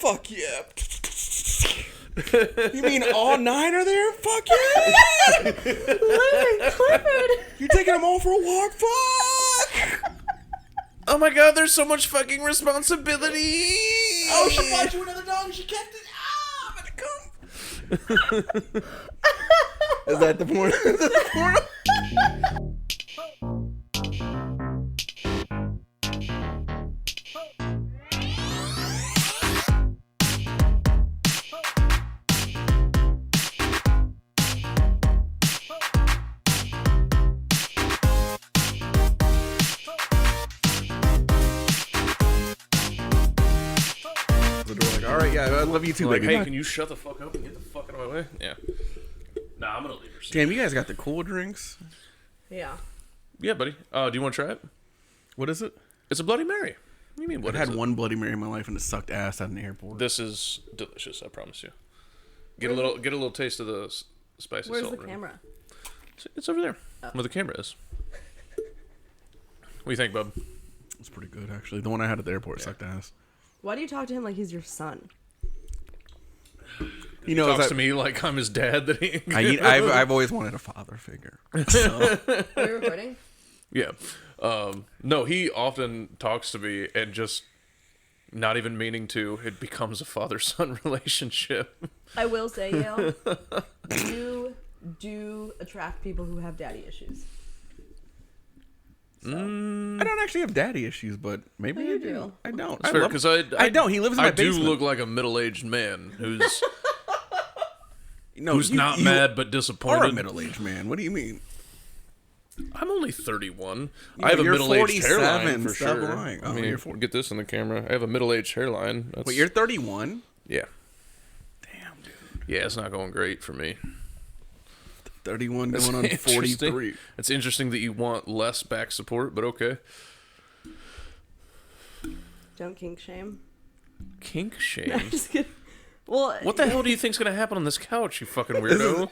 Fuck yeah. You mean all 9 are there? Fuck yeah. Larry, Clifford. You taking them all for a walk? Fuck. Oh my god, there's so much fucking responsibility. Oh, she bought you another dog and she kept it. Ah, I'm gonna come. Is that the point? Is that the point? All right, yeah, I love you too, Like, baby. hey, can you shut the fuck up and get the fuck out of my way? Yeah. Nah, I'm gonna leave her. Damn, you guys got the cool drinks. Yeah. Yeah, buddy. Do you want to try it? What is it? It's a Bloody Mary. What do you mean? What I've is had it? one Bloody Mary in my life and it sucked ass at an airport. This is delicious. I promise you. Get a little taste of the spicy Where's salt. the camera? It's over there. Where the camera is. What do you think, bub? It's pretty good, actually. The one I had at the airport sucked ass. Why do you talk to him like he's your son? You know, Talks to me like I'm his dad. That he. I've always wanted a father figure. So. Are you recording? Yeah. No, he often talks to me and just not even meaning to, it becomes a father-son relationship. I will say, Yale, you do attract people who have daddy issues. So. I don't actually have daddy issues, but maybe Well, you I do. do. I don't. It's fair, because I don't. He lives in my basement. I do look like a middle-aged man who's No, who's not mad but Or a disappointed. middle-aged man. What do you mean? I'm only 31. Yeah, I have a you're middle-aged 47. hairline for Stop sure. lying. Oh, I mean, you're 40. get this in the camera. I have a middle-aged hairline. That's, Wait, you're 31? yeah. Damn, dude. Yeah, it's not going great for me. 31 going on 43. It's interesting that you want less back support, but okay. Don't kink shame. Kink shame. I'm just kidding. Well, What the hell do you think's gonna happen on this couch, you fucking weirdo?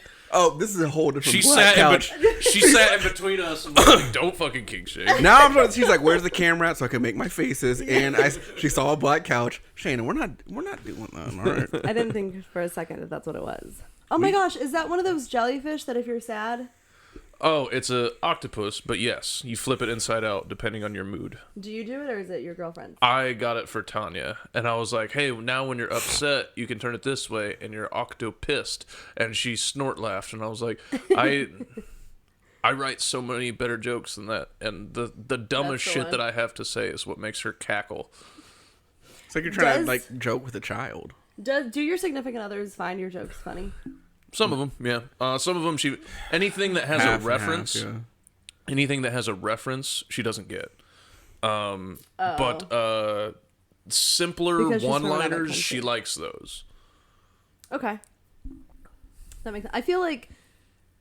This is a whole different She black sat couch. she sat in between us and was like, don't fucking kink shame. Now she's like, "Where's the camera at so I can make my faces?" And she saw a black couch. Shaena, we're not doing that. All right. I didn't think for a second that that's what it was. Oh my gosh, is that one of those jellyfish that if you're sad? Oh, it's a octopus, but yes, you flip it inside out depending on your mood. Do you do it or is it your girlfriend? I got it for Tanya, and I was like, hey, now when you're upset, you can turn it this way, and you're octo-pissed. And she snort laughed, and I was like, I write so many better jokes than that, and the dumbest shit that I have to say is what makes her cackle. It's like you're trying to joke with a child. Do your significant others find your jokes funny? Some of them, yeah. Some of them, anything that has Half a reference, and half, anything that has a reference, she doesn't get. But simpler Because she's from another one-liners, country. she likes those. Okay. That makes sense. I feel like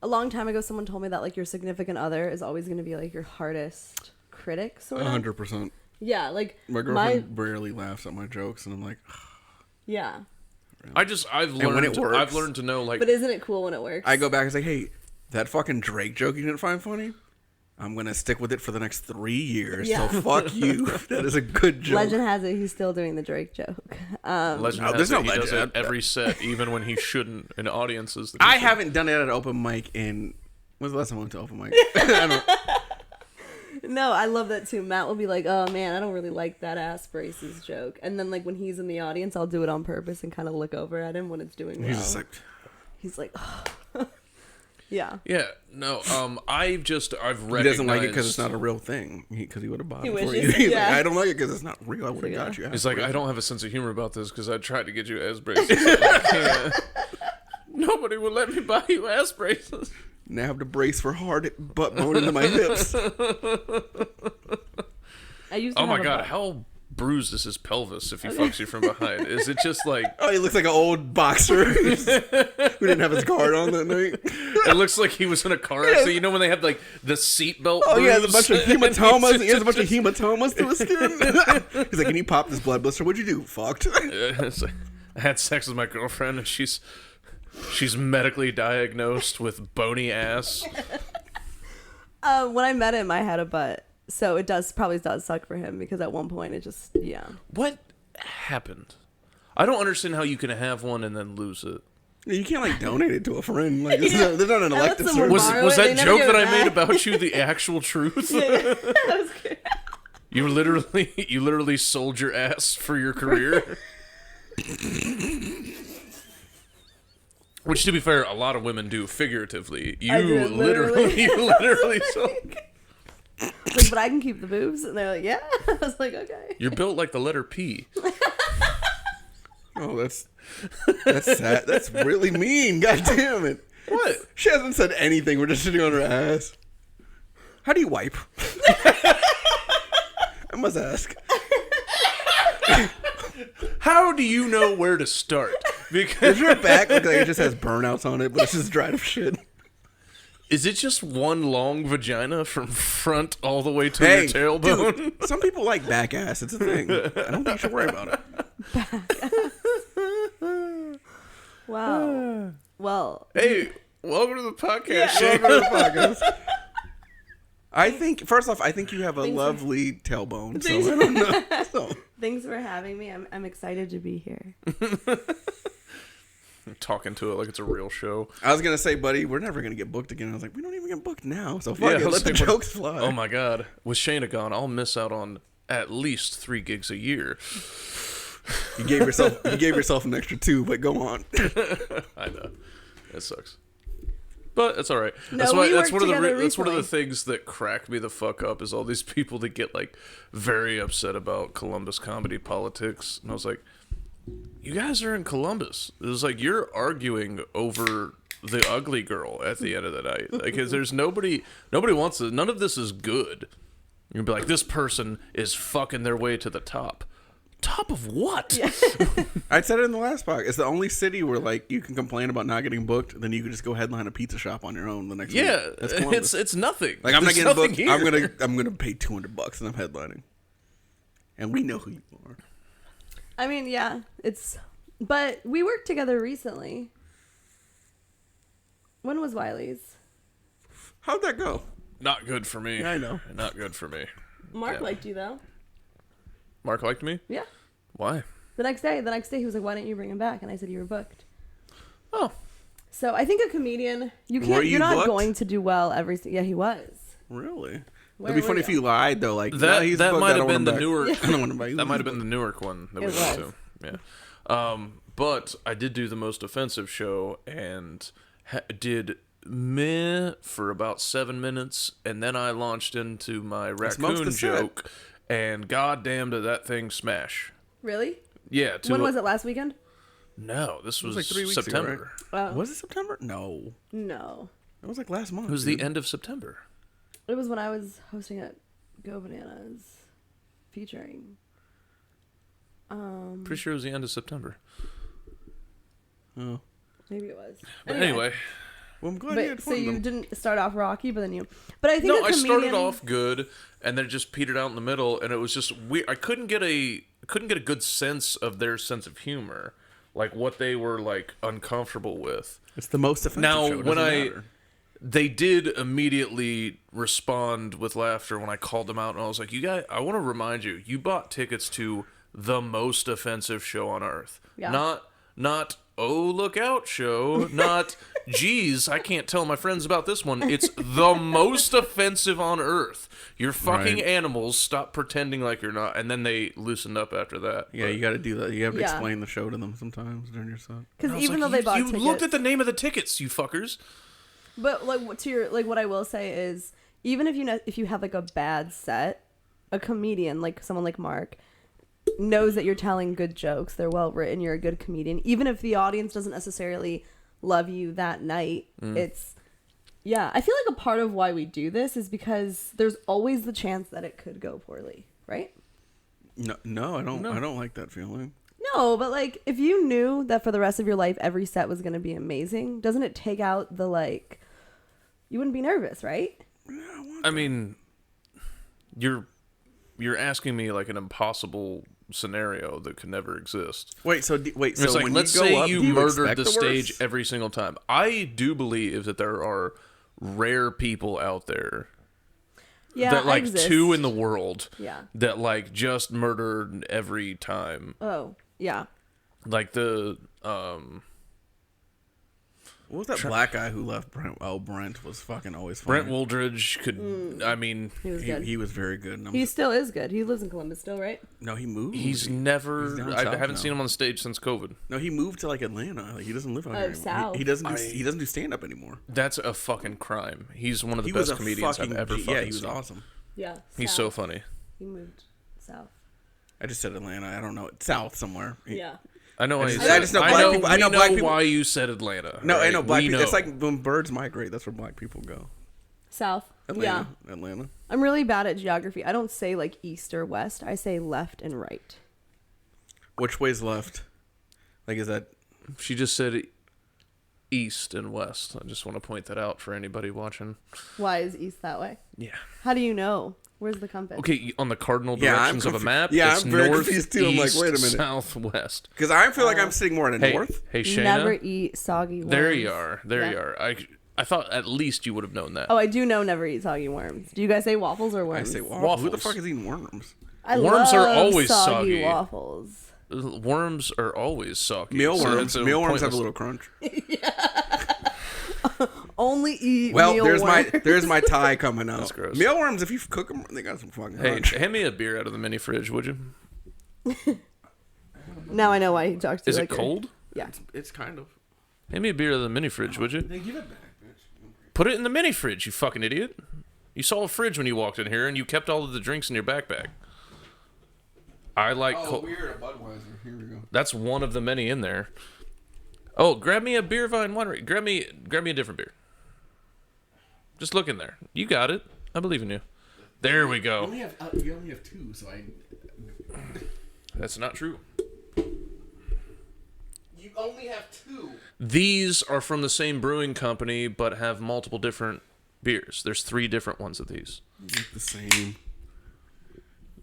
a long time ago someone told me that like your significant other is always going to be like your hardest critic, sort of. 100%. Yeah, like My girlfriend barely laughs at my jokes, and I'm like, yeah. I've when learned it works. I've learned to know, like, But isn't it cool when it works? I go back and say, "Hey, that fucking Drake joke you didn't find funny? I'm gonna stick with it for the next 3 years. Yeah. So fuck you. That is a good joke." Legend has it he's still doing the Drake joke. legend has there's it, no he does legend. it every set, even when he shouldn't, in audiences. I haven't done it at an open mic in. When's the last time I went to open mic? I don't. No, I love that too. Matt will be like, "Oh man, I don't really like that ass braces joke," and then like when he's in the audience, I'll do it on purpose and kind of look over at him when it's doing well. He's just like, He's like, oh. Yeah. Yeah, no. I've recognized. he doesn't like it because it's not a real thing. Because he would have bought He it for wishes, you. He's yeah. like, I don't like it because it's not real. I would have Yeah. got you. It's like, I don't have a sense of humor about this because I tried to get you ass braces. I can't. Nobody will let me buy you ass braces. Now I have to brace for hard butt bone into my hips. I used to Oh my have a god, butt. how bruised is his pelvis if he fucks you from behind? Is it just like... Oh, he looks like an old boxer who didn't have his guard on that night. It looks like he was in a car accident. You know when they have like the seatbelt Oh, he has a bruise? bunch of hematomas. He has a bunch of hematomas to his skin. He's like, "Can you pop this blood blister?" What'd you do? Fucked. It's like, I had sex with my girlfriend and she's medically diagnosed with bony ass. When I met him, I had a butt, so it probably does suck for him because at one point it just What happened? I don't understand how you can have one and then lose it. You can't like donate it to a friend. Like they're not an elective someone service. borrow Was it, they that never joke give that it I made back. about you the actual truth? That was good. You literally sold your ass for your career. Which, to be fair, a lot of women do figuratively. You I do, literally sold. Like, but I can keep the boobs, and they're like, yeah. I was like, okay. You're built like the letter P. Oh, that's sad. That's really mean. God damn it. What? She hasn't said anything. We're just sitting on her ass. How do you wipe? I must ask. How do you know where to start? Does Because your back look like it just has burnouts on it, but it's just dried up shit? is it just one long vagina from front all the way to your tailbone? Dude, some people like back ass. It's a thing. I don't think you should worry about it. Wow. Well, Hey, welcome to the podcast, Yeah. Shane. Welcome to the podcast. I think, first off, I think you have a lovely tailbone. So I don't know. So. thanks for having me. I'm excited to be here. I'm talking to it like it's a real show. I was going to say, buddy, we're never going to get booked again. I was like, we don't even get booked now. So fuck Yeah, it. I was Let the like, jokes fly. Oh my god. With Shaena gone, I'll miss out on at least 3 gigs a year. You gave yourself an extra 2, but go on. I know. It sucks. But it's all right. No, That's why we that's worked one of the together that's one of the recently. things that crack me the fuck up is all these people that get like very upset about Columbus comedy politics. And I was like, you guys are in Columbus. It was like you're arguing over the ugly girl at the end of the night. Like, 'cause there's nobody wants it. None of this is good. You're gonna be like, this person is fucking their way to the top. Top of what? Yeah. I said it in the last podcast. It's the only city where like you can complain about not getting booked, then you can just go headline a pizza shop on your own the next week. Yeah, That's Columbus. it's nothing. Like I'm not There's getting nothing booked. here. I'm gonna pay $200 and I'm headlining, and we know who you are. I mean, yeah, but we worked together recently. When was Wiley's? How'd that go? Not good for me. Yeah, I know. Not good for me. Mark Yeah. liked you though. Mark liked me? Yeah. Why? The next day, he was like, "Why didn't you bring him back?" And I said, "You were booked." Oh. So I think a comedian, Were you you're not booked? going to do well Yeah, he was. Really? Where It'd be were funny you? if you lied though. Like That he's that booked, might I have don't been want the him back. Newark. I don't want him back. That might have been the Newark one that we It went was. to. Yeah. But I did do the most offensive show and did meh for about 7 minutes, and then I launched into my Smokes raccoon the set. joke, and goddamn did that thing smash. Really? Yeah. When was it? Last weekend? No, this was like 3 weeks ago, September. Oh. Was it September? No, No. it was like last month. It was dude. the end of September. It was when I was hosting at Go Bananas, featuring. Pretty sure it was the end of September. Oh. Maybe it was. But anyway. Well, I'm glad you had But fun. so you though. didn't start off rocky, but then you. But I think No, a I started comedian- off good, and then it just petered out in the middle, and it was just weird. I couldn't get a good sense of their sense of humor, like what they were like uncomfortable with. It's the most offensive Now, show. It when doesn't matter. they did immediately respond with laughter when I called them out, and I was like, "You guys, I want to remind you, you bought tickets to the most offensive show on earth. Yeah. Not oh look out show, not geez, I can't tell my friends about this one. It's the most offensive on earth. You're fucking Right. animals. Stop pretending like you're not." And then they loosened up after that. Yeah, you got to do that. You have to Yeah. explain the show to them sometimes during your set. Because I was even like, though they bought you tickets, looked at the name of the tickets, you fuckers. but like to your like what I will say is even if you have like a bad set, a comedian like someone like Mark knows that you're telling good jokes. They're well written. You're a good comedian. Even if the audience doesn't necessarily love you that night, it's yeah. I feel like a part of why we do this is because there's always the chance that it could go poorly, right? No, I don't. No. I don't like that feeling. No, but like if you knew that for the rest of your life every set was going to be amazing, doesn't it take out the like you wouldn't be nervous, right? I mean, you're asking me like an impossible scenario that could never exist. Wait, so wait, so It's like, when let's you go say up, you do murdered expect the worst? stage every single time. I do believe that there are rare people out there Yeah, that I like exist. 2 in the world Yeah. that like just murdered every time. Oh, yeah. Like the What was that black guy who left Brent? Oh, Brent was fucking always funny. Brent Woldridge could. I mean, He was good. He was very good. And He still is good. He lives in Columbus still, right? no, he moved. he's never. down I south haven't now. seen him on stage since COVID. No, he moved to like Atlanta. Like he doesn't live out here anymore. south. He doesn't. He doesn't do stand up anymore. That's a fucking crime. He's one of the He was best a comedians I've fucking. ever fucking Yeah, he was seen. awesome. Yeah. He's so funny. He moved south. I just said Atlanta. I don't know. South somewhere. Yeah. I know. I just know black people- I know we black people- why you said Atlanta. No, I right? know black We people. know. It's like when birds migrate. That's where black people go. South. Atlanta. Yeah. Atlanta. I'm really bad at geography. I don't say like east or west. I say left and right. Which way's left? Like, is that? She just said east and west. I just want to point that out for anybody watching. Why is east that way? Yeah. How do you know? Where's the compass? Okay, on the cardinal Yeah, I'm directions of a map, yeah, it's I'm very north, confused too. I'm like, east, wait a minute. southwest. Because I feel like I'm sitting more in the Hey, north. hey, Shaena. Never eat soggy worms. There you are. There Yeah. you are. I thought at least you would have known that. Oh, I do know never eat soggy worms. Do you guys say waffles or I worms? say waffles. Who the Waffles. fuck is eating worms? I Worms are love always soggy soggy. waffles. Worms are always soggy. so Mealworms. it's a Mealworms have a pointless- little crunch. Only eat Well, mealworms. there's my tie coming out. That's gross. Mealworms, if you cook them, they got some fucking Hey, crunch. hand me a beer out of the mini fridge, would you? Now I know why he talks to Is you it like cold? Yeah. It's kind of. Hand me a beer out of the mini fridge, would you? They give it back, bitch. Put it in the mini fridge, you fucking idiot. You saw a fridge when you walked in here, and you kept all of the drinks in your backpack. I like cold. weird. A Budweiser. Here we go. That's one of the many in there. Oh, grab me a beer vine winery. Grab me a different beer. Just look in there. You got it. I believe in you. There we go. We only have two, so I. That's not true. You only have two. These are from the same brewing company, but have multiple different beers. There's 3 different ones of these. The same.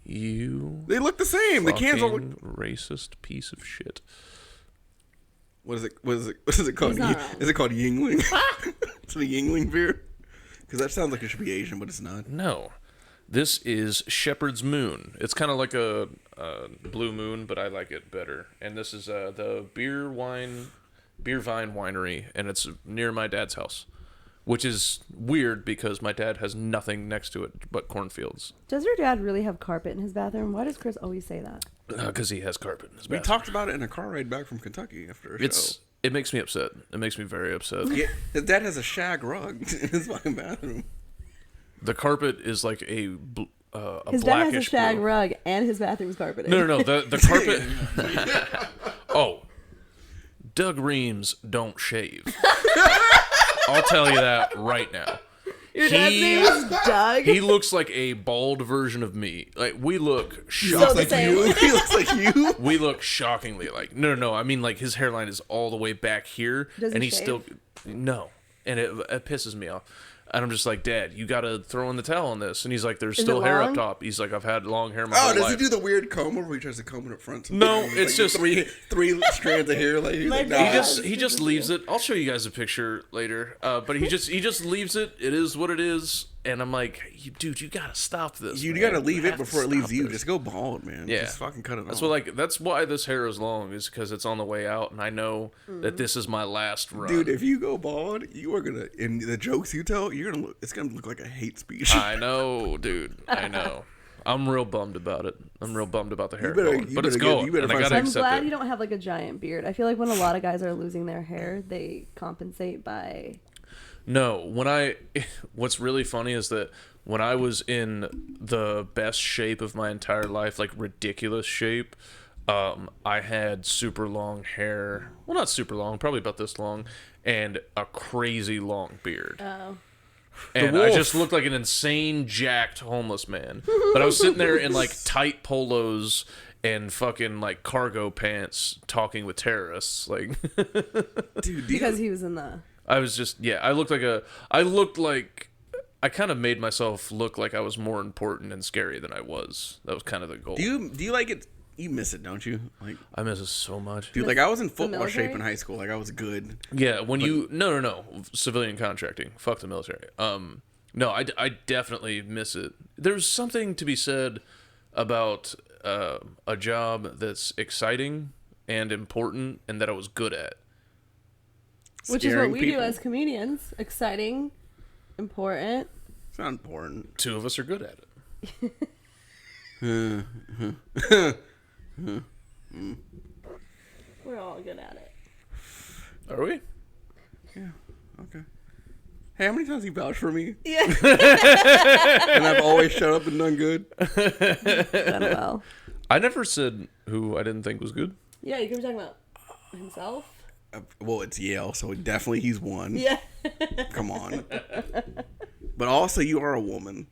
You They look the same. The cans all fucking look. racist piece of shit. What is it? What is it called? He's not wrong. Is it called Yingling? It's a Yingling beer. Because that sounds like it should be Asian, but it's not. No. This is Shepherd's Moon. It's kind of like a Blue Moon, but I like it better. And this is the Beer Vine Winery, and it's near my dad's house, which is weird because my dad has nothing next to it but cornfields. Does your dad really have carpet in his bathroom? Why does Chris always say that? Because he has carpet in his We bathroom. talked about it in a car ride back from Kentucky after a show. It makes me upset. It makes me very upset. Yeah, his dad has a shag rug in his fucking bathroom. The carpet is like a His dad has a blackish shag blue. rug and his bathroom's carpeted. No. The carpet. Oh, Doug Reams don't shave. I'll tell you that right now. Your dad's name is Doug? He looks like a bald version of me. Like we look So shocked. the same. He looks like you. We look shockingly like no. I mean like his hairline is all the way back here, Does he and he's shave? still no, and it pisses me off. And I'm just like, Dad, you gotta throw in the towel on this. And he's like, there's Is still it hair long? up top. He's like, I've had long hair my Oh, whole does life. he do the weird comb where he tries to comb it up front? No, Like it's just- three strands of hair. Like, he's My like, dad- nah. He just leaves it. I'll show you guys a picture later. But he just leaves it. It is what it is. And I'm like, dude, you gotta stop this. You man. gotta leave it have to before it leaves stop you. this. Just go bald, man. Yeah. Just fucking cut it That's off. what that's why this hair is long, is because it's on the way out, and I know that this is my last run. Dude, if you go bald, you are gonna, in the jokes you tell, it's gonna look like a hate speech. I know, dude. I know. I'm real bummed about it. I'm real bummed about the hair better- going, you but it's better get- going, you better and I find gotta I'm accept glad it. you don't have like a giant beard. I feel like when a lot of guys are losing their hair, they compensate by. No, what's really funny is that when I was in the best shape of my entire life, like ridiculous shape, I had super long hair. Well, not super long, probably about this long, and a crazy long beard. Oh. And wolf. I just looked like an insane, jacked homeless man. But I was sitting there in like tight polos and fucking like cargo pants talking with terrorists. Like, Dude, Because he was in the. I was just, I looked like, I kind of made myself look like I was more important and scary than I was. That was kind of the goal. do you like it? You miss it, don't you? Like, I miss it so much. dude, like I was in football military? shape in high school. Like I was good. Yeah, when no, civilian contracting. Fuck the military. No, I definitely miss it. There's something to be said about a job that's exciting and important, and that I was good at. Which is what Scaring we people. do as comedians. Exciting, important. It's not important. 2 of us are good at it. We're all good at it. Are we? Yeah. Okay. Hey, how many times you vouched for me? Yeah. And I've always shut up and done good. Done well. I never said who I didn't think was good. Yeah, you could be talking about himself. Well, it's Yale, so definitely he's one. Yeah. Come on. But also, you are a woman.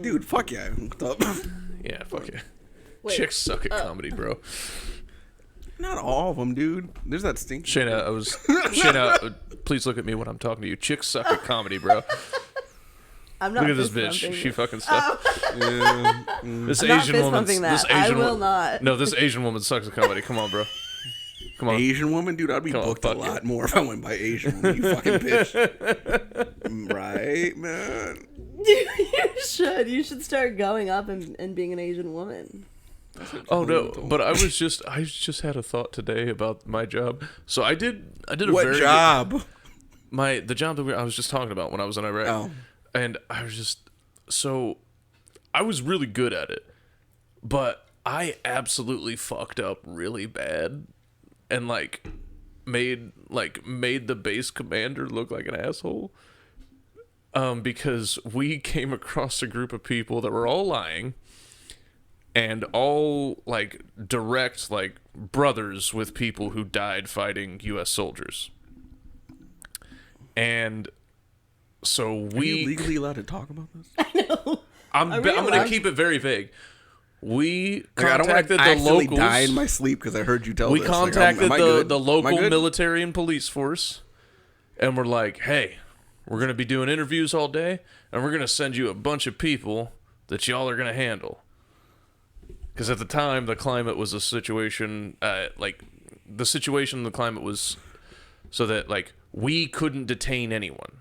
Dude, fuck yeah. What's up? Yeah, fuck yeah. Wait. Chicks suck at comedy, bro. Not all of them, dude. There's that stink. Shaena, please look at me when I'm talking to you. Chicks suck at comedy, bro. I'm not Look at this fist bitch. bumping She it. fucking sucks. Yeah. This I'm not Asian fist woman. bumping that. This I Asian will not. No, this Asian woman sucks at comedy. Come on, bro. Come on. Asian woman? Dude, I'd be Come on, booked a fuck lot you. more if I went by Asian woman, you fucking bitch. Right, man? You should start going up and being an Asian woman. Oh no, but I just had a thought today about my job. So I did a What very job? the job that I was just talking about when I was in Iraq. Oh. And I was really good at it, but I absolutely fucked up really bad, and made the base commander look like an asshole. Because we came across a group of people that were all lying, and all direct brothers with people who died fighting U.S. soldiers, and so Are you legally allowed to talk about this? I'm really going to allowed- keep it very vague. We Like, I don't want contacted to the accidentally locals. die in my sleep because I heard you tell We this. contacted am I good? the Am I local good? military and police force, and we're like, hey, we're going to be doing interviews all day, and we're going to send you a bunch of people that y'all are going to handle. Because at the time, the climate was a situation, the situation in the climate was so that, we couldn't detain anyone.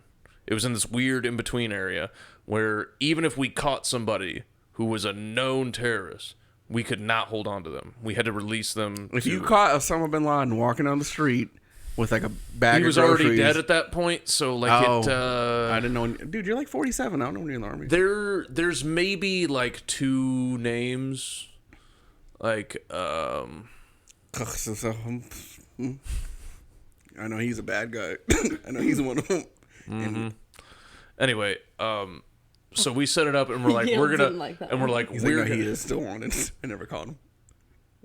It was in this weird in-between area where even if we caught somebody who was a known terrorist, we could not hold on to them. We had to release them. If you caught Osama bin Laden walking down the street with a bag he of was groceries, already dead at that point, so I didn't know. Dude, you're like 47. I don't know when you're in the army. there's maybe 2 names, I know he's a bad guy. I know he's one of them. And anyway, so we set it up and we're like, Yale we're gonna, didn't like that and we're one. like, he's we're like, no, gonna, he is still on it. I never caught him.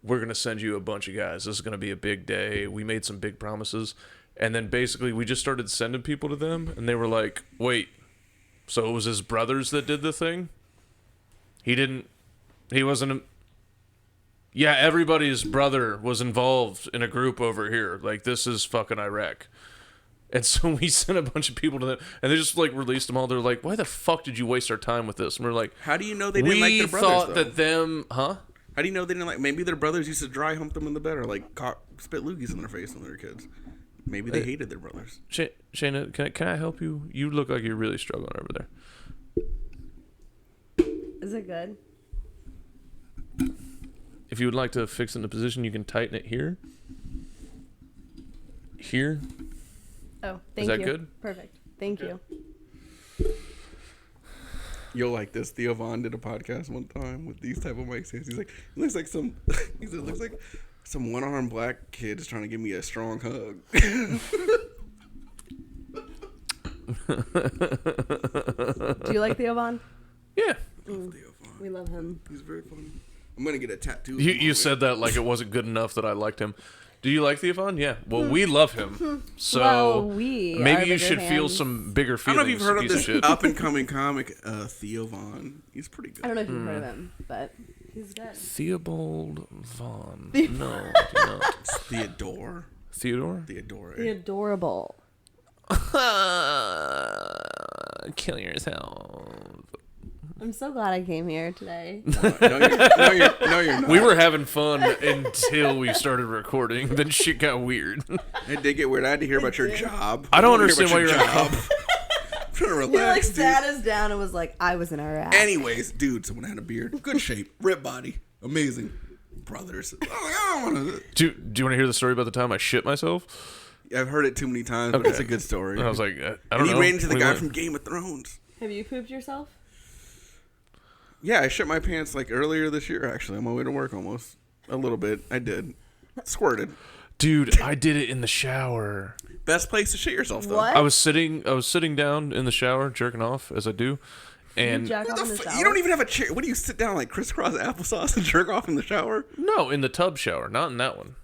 we're gonna send you a bunch of guys. This is gonna be a big day. We made some big promises, and then basically we just started sending people to them, and they were like, wait, so it was his brothers that did the thing? He wasn't. Yeah, everybody's brother was involved in a group over here. This is fucking Iraq. And so we sent a bunch of people to them, and they just released them all. They're like, "Why the fuck did you waste our time with this?" And we're like, How do you know they didn't "We like their brothers, thought though? that them, huh?" How do you know they didn't like? Maybe their brothers used to dry hump them in the bed or spit loogies in their face when they were kids. Maybe they hated their brothers. Shaena, can I help you? You look like you're really struggling over there. Is it good? If you would like to fix it in the position, you can tighten it here. Here. Oh, thank that you. good? Perfect. Thank you. You'll like this. Theo Vaughn did a podcast one time with these type of mic stands. He's like, it looks like some. He said, it looks like some one-armed black kid is trying to give me a strong hug. Do you like Theo Vaughn? Yeah. Theo Vaughn. We love him. He's very funny. I'm gonna get a tattoo. You said that like it wasn't good enough that I liked him. Do you like Theophon? Yeah. Well, we love him. So Well, we maybe are you bigger should feel fans. some bigger I don't know if feelings. you've heard of piece this shit. up and coming comic, Theo Vaughn. He's pretty good. I don't know if you've heard of him, but he's good. Theobald Vaughn. No, I do not. It's Theodore. Theodore? Theodore. The adorable. Kill yourself. I'm so glad I came here today. No, you're not. We were having fun until we started recording. Then shit got weird. It did get weird. I had to hear about your job. I don't wanna hear understand why about you're your job. I'm trying to He like relax, dude. sat us down and was like, I was in Iraq. Anyways, dude, someone had a beard. Good shape. Rip body. Amazing. brothers. I don't want to. Do you want to hear the story about the time I shit myself? I've heard it too many times, but it's a good story. And I was like, I don't and know. he ran into the guy from Game of Thrones. Have you pooped yourself? Yeah, I shit my pants like earlier this year. Actually, on my way to work, almost a little bit. I did. Squirted. Dude, I did it in the shower. Best place to shit yourself, though. What? I was sitting down in the shower, jerking off as I do, and You jack off in the shower? You don't even have a chair. What do you sit down like crisscross applesauce and jerk off in the shower? no, in the tub shower, not in that one.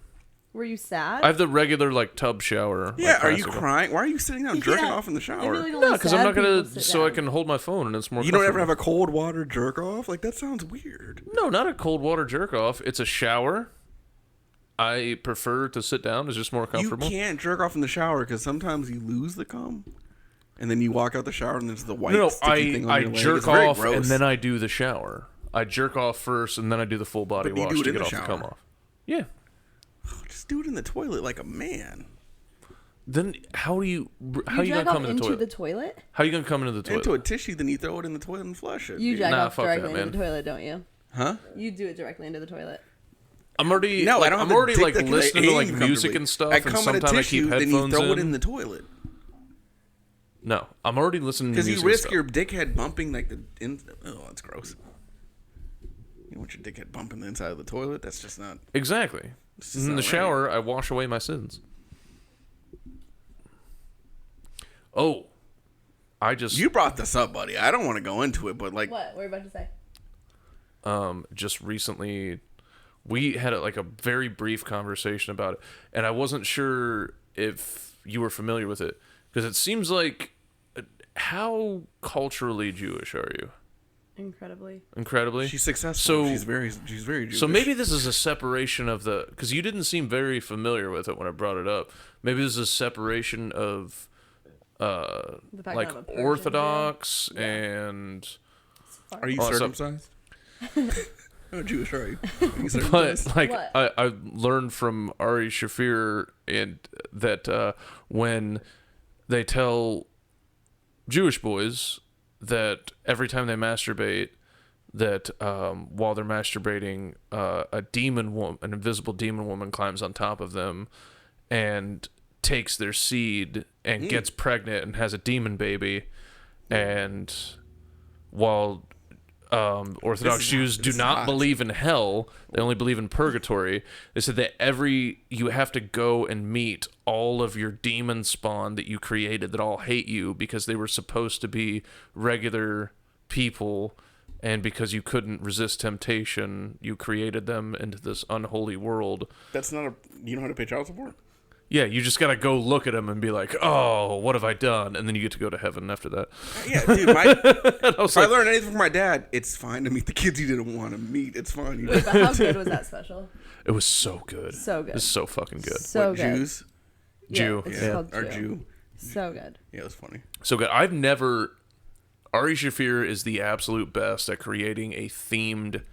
Were you sad? I have the regular like tub shower. Yeah, like, are you classic one. crying? Why are you sitting down jerking off in the I shower? feel like only No, because I'm sad not gonna. people sit So I down. can hold my phone and it's more. You don't ever have comfortable. a cold water jerk off? Like that sounds weird. No, not a cold water jerk off. It's a shower. I prefer to sit down. It's just more comfortable. You can't jerk off in the shower because sometimes you lose the cum, and then you walk out the shower and there's the white No, sticky thing on I your leg. jerk It's very off gross. and then I do the shower. I jerk off first and then I do the full body But you wash do it to in get the off the shower. cum off. Yeah. Just do it in the toilet like a man. Then how are you You gonna jack come off in the into toilet? the toilet? How are you gonna come into the toilet? Into a tissue, then you throw it in the toilet and flush it. You dude. jack Nah, off fuck that, directly into man. the toilet, don't you? Huh? You do it directly into the toilet. I'm already No, like, I don't have I'm the already dick like that can listening to like aim music comfortably. and stuff, I and come in a sometimes I tissue, keep then you headphones throw it in. in the toilet. No, I'm already listening to Because music. you risk and your stuff. dickhead bumping like the oh, that's gross. You want your dickhead bumping the inside of the toilet? That's just not. Exactly. just In not the right. shower, I wash away my sins. Oh, I just You brought this up, buddy. I don't want to go into it, but like, What? What are you about to say? just recently we had like a very brief conversation about it, and I wasn't sure if you were familiar with it because it seems like how culturally Jewish are you? Incredibly. Incredibly. she's successful. So- she's very Jewish. So maybe this is a separation of the because you didn't seem very familiar with it when I brought it up. Maybe this is a separation of The fact like that I'm a Persian Orthodox and Are you Oh, so- circumcised? How Jewish are you? Are you circumcised? but like What? I learned from Ari Shafir and that when they tell Jewish boys that every time they masturbate that while they're masturbating an invisible demon woman climbs on top of them and takes their seed and gets pregnant and has a demon baby, and while Orthodox This is Jews hot. do This is not hot. believe in hell, they only believe in purgatory. They said that you have to go and meet all of your demon spawn that you created that all hate you because they were supposed to be regular people, and because you couldn't resist temptation, you created them into this unholy world. That's not a. You know how to pay child support? Yeah, you just gotta go look at them and be like, "Oh, what have I done?" And then you get to go to heaven after that. Yeah, dude. And I was If I like, learned anything from my dad, it's fine to meet the kids you didn't want to meet. It's fine. You But how good was that special? it was so good. So good. It's so fucking good. So what, good. Jews? Jew. It's Yeah. called Or Jew. Jew? So good. Yeah, it was funny. So good. Ari Shafir is the absolute best at creating a themed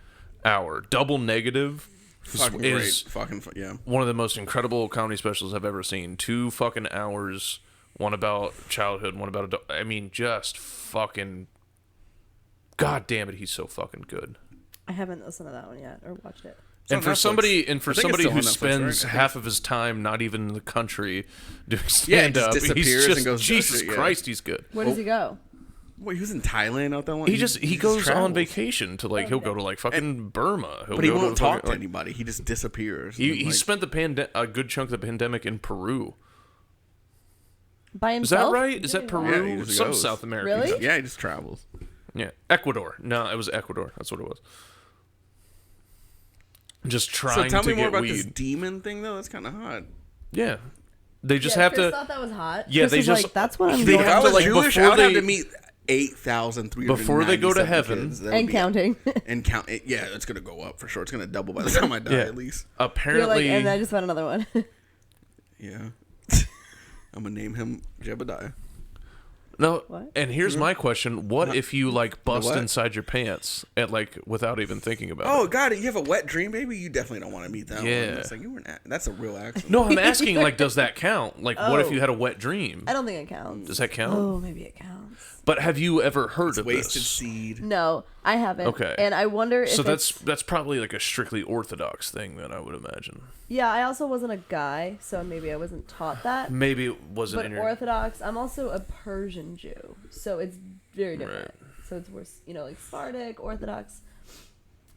hour. Double Negative Fucking is great. Fucking yeah. one of the most incredible comedy specials I've ever seen. 2 fucking hours, one about childhood, one about adult. I mean, just fucking. God damn it, he's so fucking good. I haven't listened to that one yet or watched it. It's on And for Netflix. somebody, I think it's who still on Netflix, spends right? half of his time not even in the country doing Yeah, he stand just up, he's disappears just and goes, Jesus yeah. Christ, he's good. Where does he go? Wait, he was in Thailand out that one. He goes on travels. vacation to like he'll go to like fucking Burma. But he go won't to talk fucking, to like, anybody. He just disappears. He And, like, spent a good chunk of the pandemic in Peru. By Is that himself? right? Is that Peru? Yeah, he just Some goes. South America. Really? Yeah, he just travels. Yeah. Ecuador. No, it was Ecuador. That's what it was. Just So trying tell to me more get about weed. this demon thing, though. That's kind of hot. Yeah. They just Yeah, have Chris to. thought that was hot. Yeah, Chris they was just- like, that's what I'm they doing. If I have to, was like, Jewish, before I would have they- to meet 8,300 Before they go to heaven. kids. That would And be- counting. and count it. Yeah, it's gonna go up for sure. It's gonna double by the time I die, Yeah. at least. You're Apparently, like, and I just found another one. Yeah. I'm gonna name him Jebediah. no. What? And here's my question: what if you like bust what? inside your pants at like without even thinking about Oh, it? got it. You have a wet dream, baby. You definitely don't want to meet that Yeah. one. It's like you were that's a real accident. No, I'm asking like, does that count? Like, what if Oh. you had a wet dream? I don't think it counts. Does that count? Oh, maybe it counts. counts. But have you ever heard of Wasted this? seed. No, I haven't. Okay. And I wonder if So it's... that's probably like a strictly Orthodox thing, then, I would imagine. Yeah, I also wasn't a guy, so maybe I wasn't taught that. Maybe it wasn't But in your... Orthodox, I'm also a Persian Jew, so it's very different. Right. So it's worse, like Sephardic, Orthodox,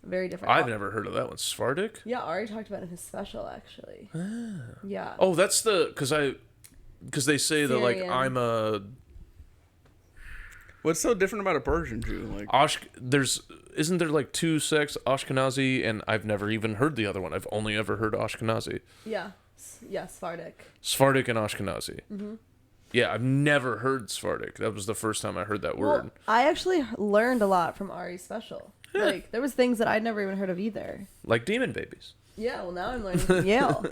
very different. I've never heard of that one. Sephardic? Yeah, Ari talked about it in his special, actually. Yeah. Oh, that's the... Because they say that, like, Syrian. I'm a... What's so different about a Persian Jew? Like, Isn't there like two sects, Ashkenazi, and I've never even heard the other one. I've only ever heard Ashkenazi. Yeah. Yeah, Sephardic. Sephardic and Ashkenazi. Mm-hmm. Yeah, I've never heard Sephardic. That was the first time I heard that word. Well, I actually learned a lot from Ari's special. Like, there was things that I'd never even heard of either. Like demon babies. Yeah, well, now I'm learning from Yale.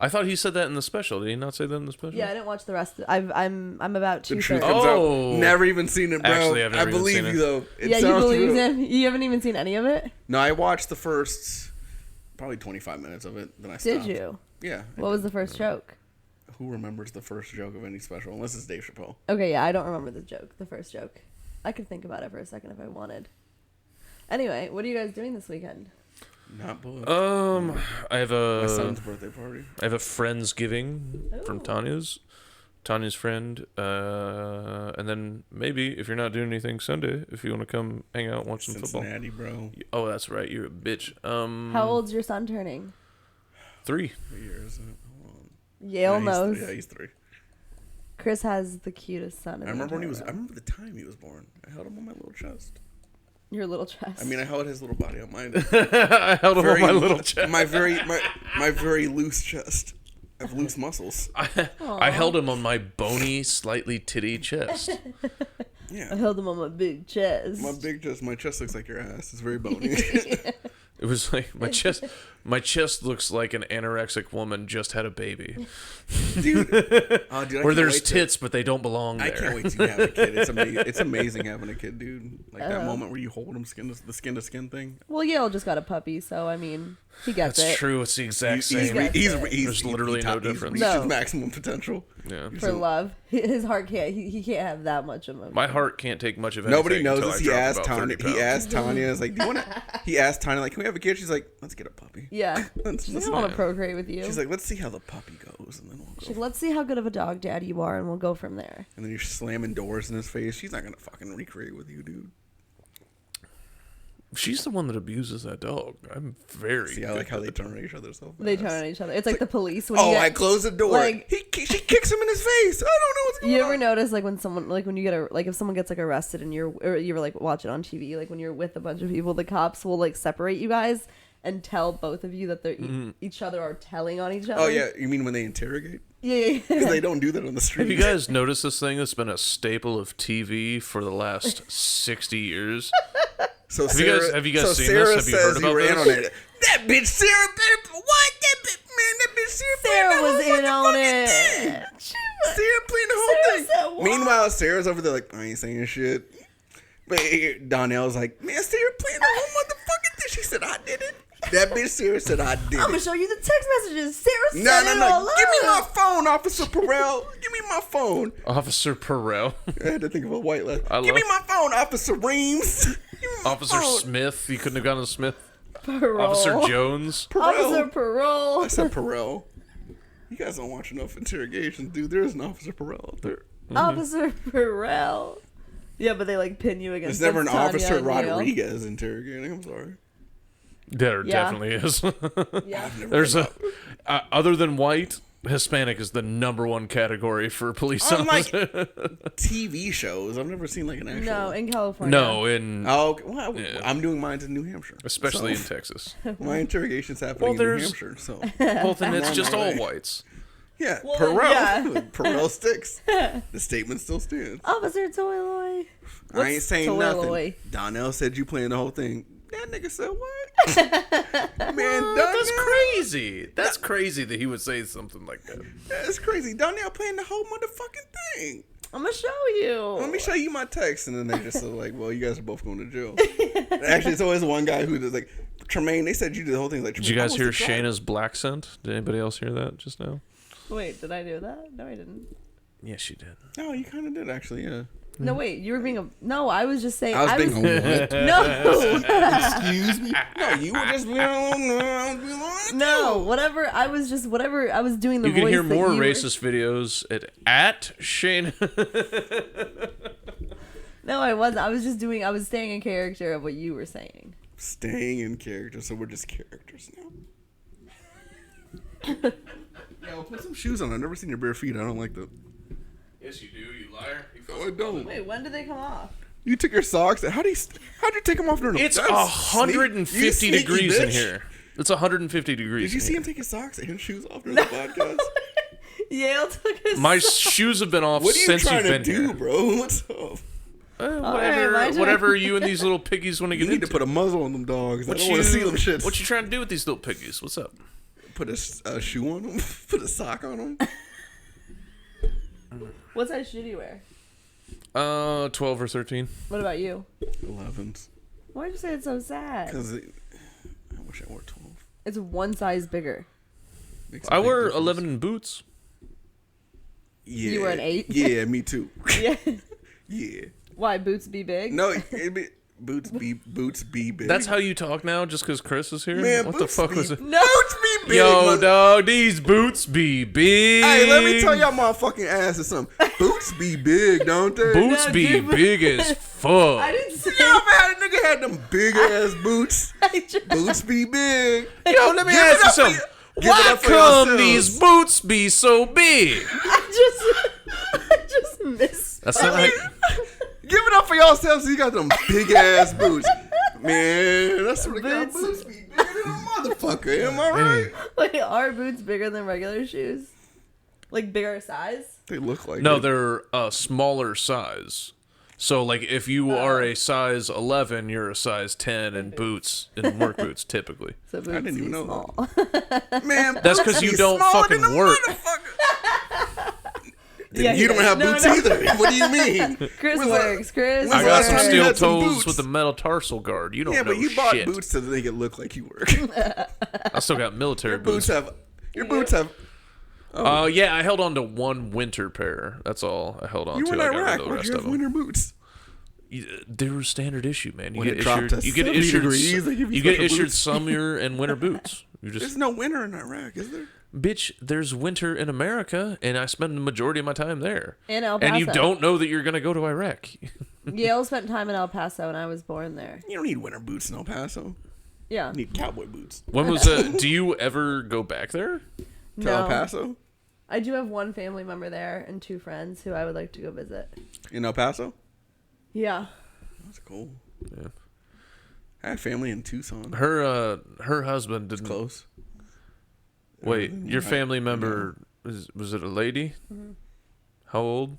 I thought he said that in the special. Did he not say that in the special? Yeah, I didn't watch the rest. I'm about the 2/3. truth comes Oh. out. Never even seen it, bro. Actually, I've never I even believe seen you, it. though. It Yeah, you sounds believe real. him? You haven't even seen any of it? No, I watched the first probably 25 minutes of it. Then I stopped. Did you? Yeah. What was the first joke? Who remembers the first joke of any special? Unless it's Dave Chappelle. Okay, yeah, I don't remember the first joke. I could think about it for a second if I wanted. Anyway, what are you guys doing this weekend? Not booked. I have My a son's birthday party. I have a friendsgiving from Ooh. Tanya's friend, and then maybe if you're not doing anything Sunday, if you want to come hang out and watch some football. Cincinnati, bro. Oh, that's right, you're a bitch. How old's your son turning? 3. 3 years. Hold on. Yale he's knows. Yeah, he's 3. Chris has the cutest son. In I remember when he was. the I remember the time he was born. I held him on my little chest. Your little chest. I mean, I held his little body on mine. I held him on my little chest. My very loose chest. I have loose muscles. I held him on my bony, slightly titty chest. I Yeah. held him on my big chest. My chest looks like your ass. It's very bony. It was like my chest looks like an anorexic woman just had a baby. Dude, I Where can't there's wait tits, but they don't belong I there. can't wait till you have a kid. It's amazing having a kid, dude. Like that moment where you hold him the skin to skin thing. Well, Yale just got a puppy, so I mean, he gets That's it. true. It's the exact same. There's literally no difference. He's reached No. his maximum potential. Yeah. For love. His heart can't. He can't have that much emotion. My heart can't take much of anything. Nobody knows until this. I He drop asked about Tanya. 30 He pounds. asked Tanya. Is like, do you want to? He asked Tanya, like, can we have a kid? She's like, let's get a puppy. Yeah. Let's She just- doesn't want to procreate with you. She's like, let's see how the puppy goes, and then we'll She's go. like, let's see how good of a dog daddy you are, and we'll go from there. And then you're slamming doors in his face. She's not gonna fucking recreate with you, dude. She's the one that abuses that dog. I'm very. See, I like how they turn on each other so fast. They turn on each other. It's like the police. When Oh, you I get, closed the door. like- She kicks him in his face. I don't know what's going You on. ever notice like when someone like when you get if someone gets like arrested and you ever like watch it on TV, like when you're with a bunch of people, the cops will like separate you guys and tell both of you that they're each other are telling on each other. Oh yeah, you mean when they interrogate? Yeah. Because they don't do that on the street. Have you guys noticed this thing that's been a staple of TV for the last 60 years? So Have you guys so seen Sarah this? Have you says heard about were in this? on it. That bitch Sarah, what? That bitch Sarah. Sarah was playing the in whole on fucking it. thing. Sarah playing the whole Sarah thing. said what? Meanwhile, Sarah's over there like, I ain't saying shit. But Donnell's like, man, Sarah playing the whole motherfucking thing. She said, I did it. That bitch Sarah said, I did I'm gonna it. show you the text messages. Sarah said No. it all Give me my up. phone, Officer Perel. Give me my phone. Officer Perel. I had to think of a white lad. I Give me love- my phone, Officer Reams. Give me my Officer phone. Smith. You couldn't have gone to Smith. Parole. Officer Jones. Officer I Parole. said Perel. You guys don't watch enough interrogations, dude. There is an Officer Perel out there. Officer Parole. Yeah, but they like pin you against. There's never an Tanya Officer and Neil. Rodriguez interrogating. I'm sorry. There Yeah. definitely is. Yeah. There's other than white, Hispanic is the #1 category for police Unlike officer. TV shows, I've never seen like an actual. No, in California. No, in Oh, okay. Well, Yeah. I'm doing mine in New Hampshire. especially So, in Texas. my interrogation's happening Well, in New there's- Hampshire. So Well, then it's on just my all way. whites. yeah, Well, Perel. yeah. Perel sticks. The statement still stands. Officer Toyloy. I ain't saying Toyloy? nothing. Donnell said you playing the whole thing. That nigga said what? Man, Donnell. That's crazy. That's crazy that he would say something like that. That's crazy. Donnell playing the whole motherfucking thing. I'm gonna show you. Let me show you my text. And then they just like, well, you guys are both going to jail. Actually, it's always one guy who does like, Tremaine, they said you did the whole thing. Like, Did you guys hear Shane? Shayna's black scent? Did anybody else hear that just now? Wait, did I do that? No, I didn't. Yes, you did. No, you kind of did actually, yeah. No, wait. You were being a... No, I was just saying... I was being a what? No. Excuse me? No, you were just being No, whatever. I was just... Whatever. I was doing the You voice can hear that more you were- racist videos at Shane. No, I wasn't. I was just doing... I was staying in character of what you were saying. Staying in character, so we're just characters now. Yo, put some shoes on. I've never seen your bare feet. I don't like them. Yes, you do, you liar. No, I don't. Wait, when did they come off? You took your socks. How'd you take them off during It's that's 150 sneaky degrees in bitch. here. It's 150 degrees. Did you in see here. him take his socks and shoes off during the podcast? Yale took his... My shoes have been off What are you since you've trying to been do, here. bro? What's up? Whatever, my turn. whatever you and these little piggies want to You get need to into. put a muzzle on them dogs. What I don't want to see them shits. What you trying to do with these little piggies? What's up? Put a shoe on them? Put a sock on them? What size shoe do you wear? 12 or 13. What about you? 11s. Why'd you say it's so sad? Because I wish I wore 12. It's one size bigger. Makes a I big wear difference. 11 in boots. Yeah. You were an 8? Yeah, me too. Yeah. Yeah. Why, boots be big? No, it'd be boots be big. That's how you talk now, just because Chris is here. Man, what the boots fuck be- was it? No. Boots be big. Yo, mother- dog, these boots be big. Hey, let me tell y'all motherfucking asses something. Boots be big, don't they? Boots No, be dude, but- big as fuck. I didn't say... You ever had a nigga had them big ass boots? I just... Boots be big. Yo, let me Give it ask you up for something. y- give it Why up for come yourselves. these boots be so big? I just missed... That's not like... Give it up for yourselves. You got them big ass boots. Man, that's what got Boots. boots be bigger than a motherfucker. Am I right? Like, are boots bigger than regular shoes? Like, bigger size? They look like No, it. they're a smaller size. So, like, if you are a size 11, you're a size 10 in boots, in work boots, typically. So boots didn't be even know small. Man, That's 'cause boots you be don't smaller fucking than a work. motherfucker. Yeah, you don't have no, boots no. either. What do you mean? Chris When's works. Chris when's I the got last some time you steel had some toes boots? with a metal tarsal guard. You don't Yeah, know but you bought shit. boots to make it look like you work. I still got military Your boots boots. have. Your boots have. Yeah, I held on to one winter pair. That's all I held on You to. were in I got rid Iraq. of the Why'd rest you of have them. winter boots? They were standard issue, man. You When get it dropped issued. to You get 70 issued. degrees, they give you You get special issued boots. summer and winter boots. You There's just no winter in Iraq, is there? bitch. There's winter in America, and I spend the majority of my time there. In El Paso. And you don't know that you're gonna go to Iraq. Yale spent time in El Paso, and I was born there. You don't need winter boots in El Paso. Yeah. You need cowboy boots. When was do you ever go back there? To El Paso? I do have one family member there and 2 friends who I would like to go visit. In El Paso? Yeah. That's cool. Yeah. I had family in Tucson. Her husband didn't. Close. Wait, your Right. family member was it a lady? Mm-hmm. How old?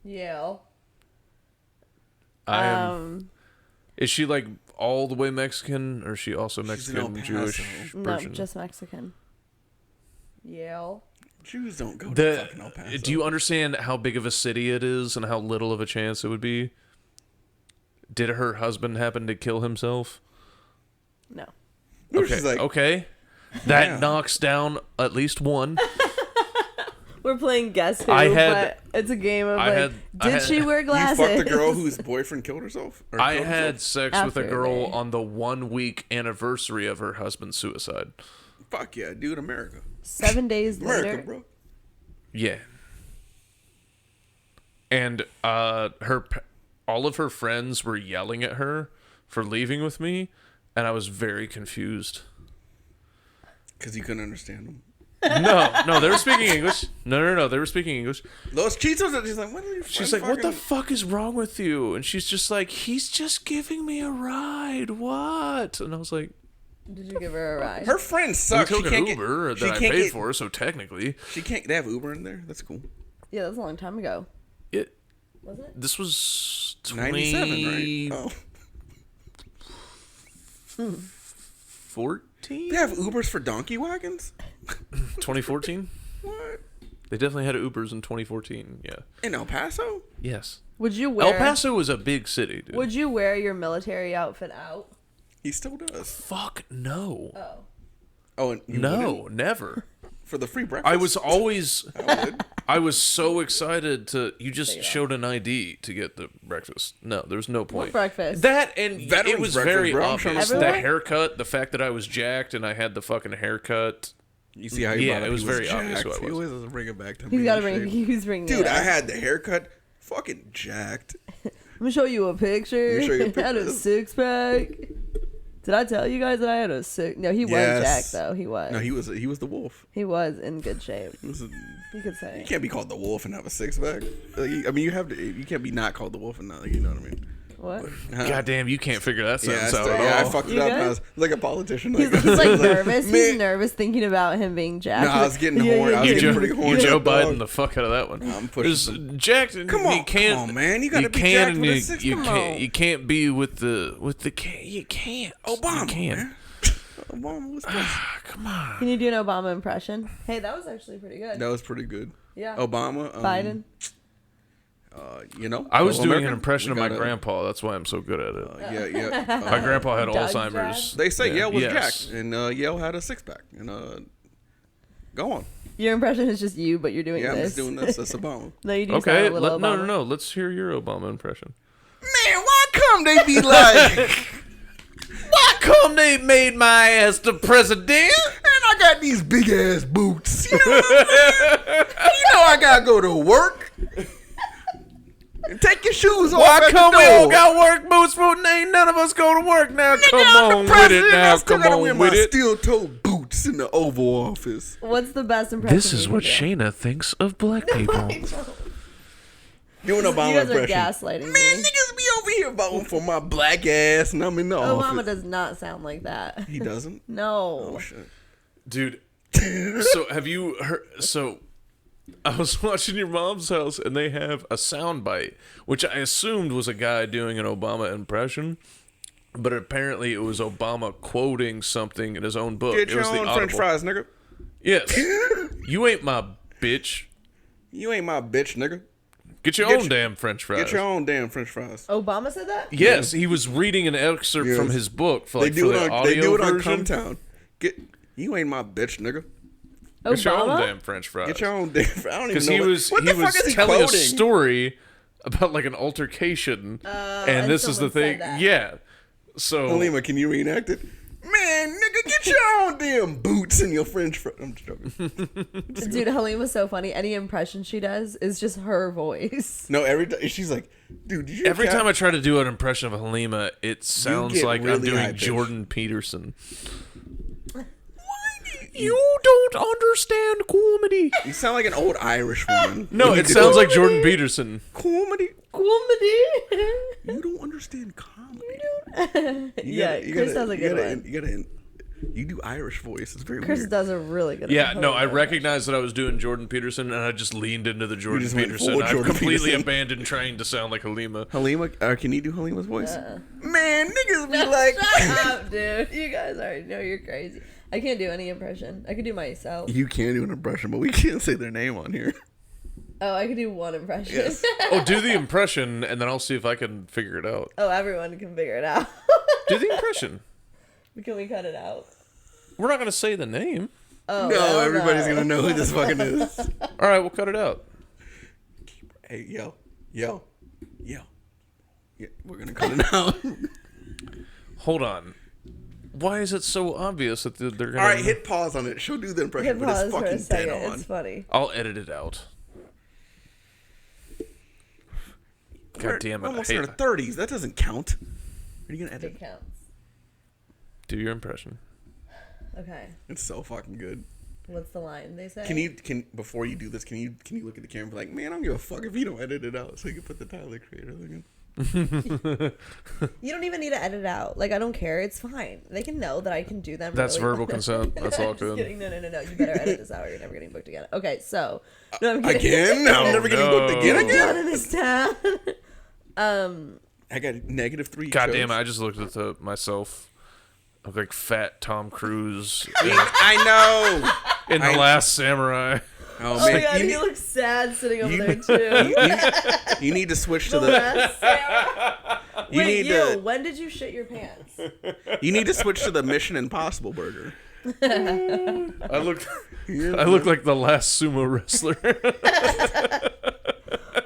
Yale. I am. Is she like all the way Mexican, or is she also She's in El Mexican, Jewish, Paso. No, Persian? just Mexican. Yale. Jews don't go to fucking El Paso. Do you understand how big of a city it is and how little of a chance it would be? Did her husband happen to kill himself? No. Okay, She's like, okay. That Yeah. knocks down at least one. We're playing Guess Who, I had- but it's a game of I like, had- I did had- she wear you glasses? fucked the girl whose boyfriend killed herself? Or I killed had himself? sex with a After girl they- on the 1-week anniversary of her husband's suicide. Fuck yeah, dude, America. 7 days America, later. bro. Yeah. And all of her friends were yelling at her for leaving with me, and I was very confused. Because you couldn't understand them. No, they were speaking English. No, they were speaking English. Los chitos, she's like, what are you She's like, "What the fuck is wrong with you?" And she's just like, "He's just giving me a ride. What?" And I was like, Did you give her a ride? Her friend "We sucks. She took an can't Uber get, she that I can't paid get, for, so technically, She can't. They have Uber in there. That's cool. Yeah, that was a long time ago. it. Was it? This was 97, right? Oh. 14? They have Ubers for donkey wagons? 2014? What? They definitely had Ubers in 2014. Yeah. In El Paso? Yes. Would you wear El Paso is a big city, dude. Would you wear your military outfit out? He still does. Fuck no. Oh. Oh, and you No, wouldn't? never. For the free breakfast. I was always. I would. I was so excited to. You just Take it showed an ID to get the breakfast. No, there was no point. breakfast? That and Veterans it was breakfast, very bro. I'm trying to obvious. say. The Everywhere? haircut, the fact that I was jacked and I had the fucking haircut. You see how he Yeah, brought up it was he very obvious jacked. who I He was. always has to bring it back to me. He's got to bring. He's bringing. Dude, it up. I had the haircut. Fucking jacked. I'm gonna show you a picture. Let me show you a I had a picture. 6-pack. Did I tell you guys that I had a six? No, he was Yes. jacked though. He was. No, he was the wolf. He was in good shape. He was a, You could say. you can't be called the wolf and have a 6-pack. I mean, you have to. You can't be not called the wolf and not. You know what I mean? What? Huh? Goddamn, you can't figure that Yeah, sentence out at I all. fucked it You up. good? I was like a politician. He's Like, like nervous. He's Man. nervous thinking about him being jacked. No, I was getting Yeah, horny. I was You getting Joe, pretty you horny. Joe up, dog. Biden the fuck out of that one. I'm pushing There's some- jacked. And Come on, you can't, come on, man. You gotta be can jacked and with a you, six. you Come can't. on. You can't be with the you can't. Obama, you can't. man. Obama was this? Come on. Can you do an Obama impression? Hey, that was actually pretty good. That was pretty good. Yeah. Obama. Biden. You know, I was doing American, an impression of we my gotta- grandpa. That's why I'm so good at it. Yeah. My grandpa had Doug Alzheimer's. Jack? They say Yeah. Yale was Yes. jacked, and Yale had a 6-pack. And go on. Your impression is just you, but you're doing Yeah, I'm this. just doing this. That's Obama. No, you do Okay, sound a little Obama. no. Let's hear your Obama impression. Man, why come they be like? Why come they made my ass the president? And I got these big ass boots. You know what I'm saying? You know I gotta go to work. And take your shoes off. Why at come the we door. all got work boots, but ain't none of us go to work now? Nigga, Come I'm the on with president, it now. I still Come gotta wear on my with it. steel-toed boots in the Oval Office. What's the best impression? This is you what can do? Shaena thinks of black people. Doing Obama You guys are impression. gaslighting Man, me. niggas be over here voting for my black ass, and I'm in the Obama office. does not sound like that. He doesn't. No. Oh shit. Dude, so have you heard? So I was watching your mom's house, and they have a soundbite, which I assumed was a guy doing an Obama impression, but apparently it was Obama quoting something in his own book. Get it your was the own French Audible. fries, nigga. Yes, you ain't my bitch. You ain't my bitch, nigga. Get your Get own your- damn French fries. Get your own damn French fries. Obama said that? Yes, he was reading an excerpt Yes. from his book for, They like, do for it the on. audio They do it on version. Cometown. You ain't my bitch, nigga. Get your own Obama? damn French fries. Get your own damn. I don't even Because know he what the was fuck is he telling quoting? a story about like an altercation, and this is the someone said thing. that. Yeah. So Halima, can you reenact it? Man, nigga, get your own damn boots and your French fries. I'm just joking. Dude, Halima's so funny. Any impression she does is just her voice. No, every time she's like, dude, did you every time I try to do an impression of Halima, it sounds get like I'm really doing high-pitched. Jordan Peterson. You don't understand comedy. You sound like an old Irish woman. No, When you it do sounds like Jordan Peterson. comedy. Comedy. You don't understand comedy. Yeah, Chris does a good one. You do Irish voice. It's very Chris weird. does a really good Yeah, one. no, I recognized that I was doing Jordan Peterson, and I just leaned into the Jordan just went Peterson. full I've Jordan completely Peterson. abandoned trying to sound like Halima. Halima, can you do Halima's voice? Man, niggas be like, Shut up, dude. You guys already know you're crazy. I can't do any impression. I could do myself. you can do an impression, but we can't say their name on here. Oh, I could do one impression. Yes. Oh, do the impression, and then I'll see if I can figure it out. Oh, everyone can figure it out. Do the impression. Can we cut it out? We're not going to say the name. Oh, No, everybody's gonna know who this fucking is. All right, we'll cut it out. Hey, yo. Yeah, we're gonna cut it out. Hold on. Why is it so obvious that they're going to... All right, hit pause on it. She'll do the impression, Hit but pause it's for a fucking second. dead on. It's funny. I'll edit it out. God damn it. We're I almost hate in our 30s. That doesn't count. Are you gonna edit? It counts. Do your impression. Okay. It's so fucking good. What's the line they say? Can before you do this, can you look at the camera and be like, man, I don't give a fuck if you don't edit it out, so you can put the Tyler Creator thing in. You don't even need to edit it out. Like, I don't care. It's fine. They can know that I can do them. That's really verbal well. consent. That's all Just good. kidding. No. You better edit this out or you're never getting booked again. Okay, so. No, I'm kidding. Again? I'm never getting booked again. Done Again? in this town. I got -3. God damn it. shows. I just looked at myself. I look like fat Tom Cruise I know. in The Last Samurai. Oh Oh my man, god, you, he looks sad sitting over you- there too. you need to switch to The the. last Sarah. You Wait, need to. when did you shit your pants? You need to switch to the Mission Impossible burger. I look like the last sumo wrestler.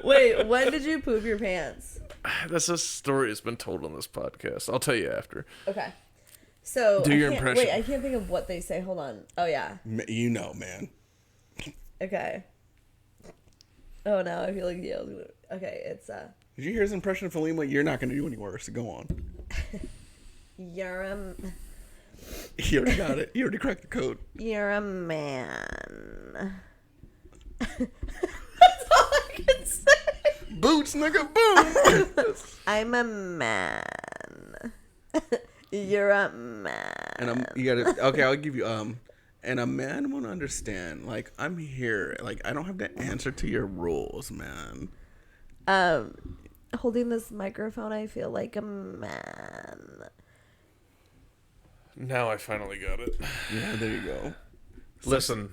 Wait, when did you poop your pants? That's a story that's been told on this podcast. I'll tell you after. Okay. So Do your impression. Wait, I can't think of what they say. Hold on. Oh yeah. You know, man. Okay. Oh no, I feel like okay, it's Did you hear his impression of Halima? You're not going to do any worse. Go on. you're a You already got it. You already cracked the code. you're a man. That's all I can say. Boots, nigga, boom. I'm a man. You're a man. And you gotta. Okay, I'll give you. And a man won't understand. Like, I'm here. Like, I don't have to answer to your rules, man. Holding this microphone, I feel like a man. Now I finally got it. Yeah, there you go. Listen,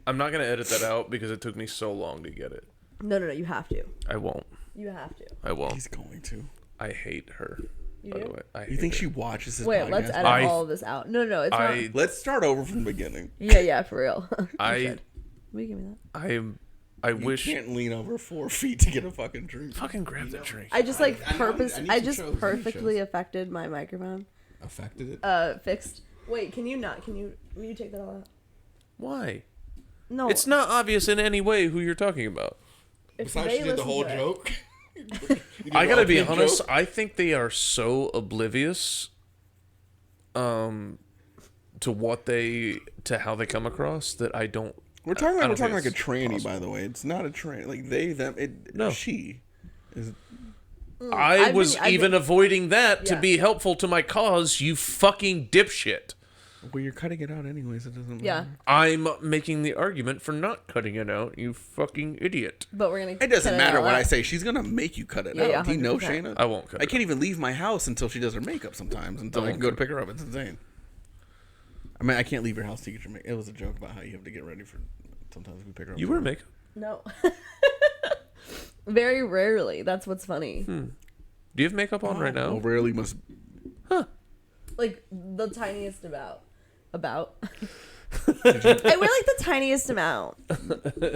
I'm not going to edit that out because it took me so long to get it. No, you have to. I won't. You have to. I won't. He's going to. I hate her. You by do? the way. I You hate think her. she watches this Wait, podcast? let's edit all of this out. No, it's not. Let's start over from the beginning. Yeah, for real. I Will you give me that? I You wish. can't lean over 4 feet to get a fucking drink. Fucking grab that drink. I just like I need just some shows. perfectly affected my microphone. Affected it? Fixed. Wait, will you take that all out? Why? No. It's not obvious in any way who you're talking about. If Besides, they she did the listen whole to it- joke. I gotta be ultimate honest. joke? I think they are so oblivious, to how they come across that I don't. We're talking I like don't a think it's tranny, possible. by the way. It's not a tranny. Like they, them, it. No. She. Is, I was even avoiding that to Yeah. be helpful to my cause. You fucking dipshit. well, you're cutting it out anyways. It doesn't. Yeah, Matter. I'm making the argument for not cutting it out. You fucking idiot. but we're gonna. It doesn't cut matter all what I out. say. She's gonna make you cut it Yeah, out. yeah, Do you know, 100%. Shaena? I won't cut I it can't even leave my house until she does her makeup. Sometimes until I can go to pick her up. It's insane. I mean, I can't leave your house to get your makeup. It was a joke about how you have to get ready for. Sometimes we pick her up. You wear makeup? No. Very rarely. That's what's funny. Do you have makeup on right now? Well, rarely must. Like the tiniest about. I wear like the tiniest amount.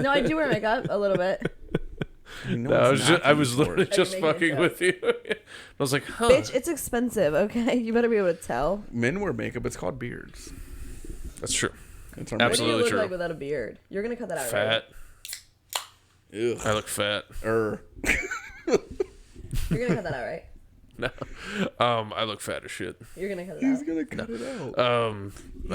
No, I do wear makeup a little bit. You know No, it's not I was for it. literally just making a fucking joke. with you. I was like, huh. Bitch, it's expensive. Okay, you better be able to tell. Men wear makeup. It's called beards. That's true. It's our What do Absolutely you look true. like without a beard? You're gonna cut that out, Fat. Ugh. I look fat. Er. right? You're gonna cut that out, right? No. I look fat as shit. You're gonna cut it He's out. gonna cut it out. I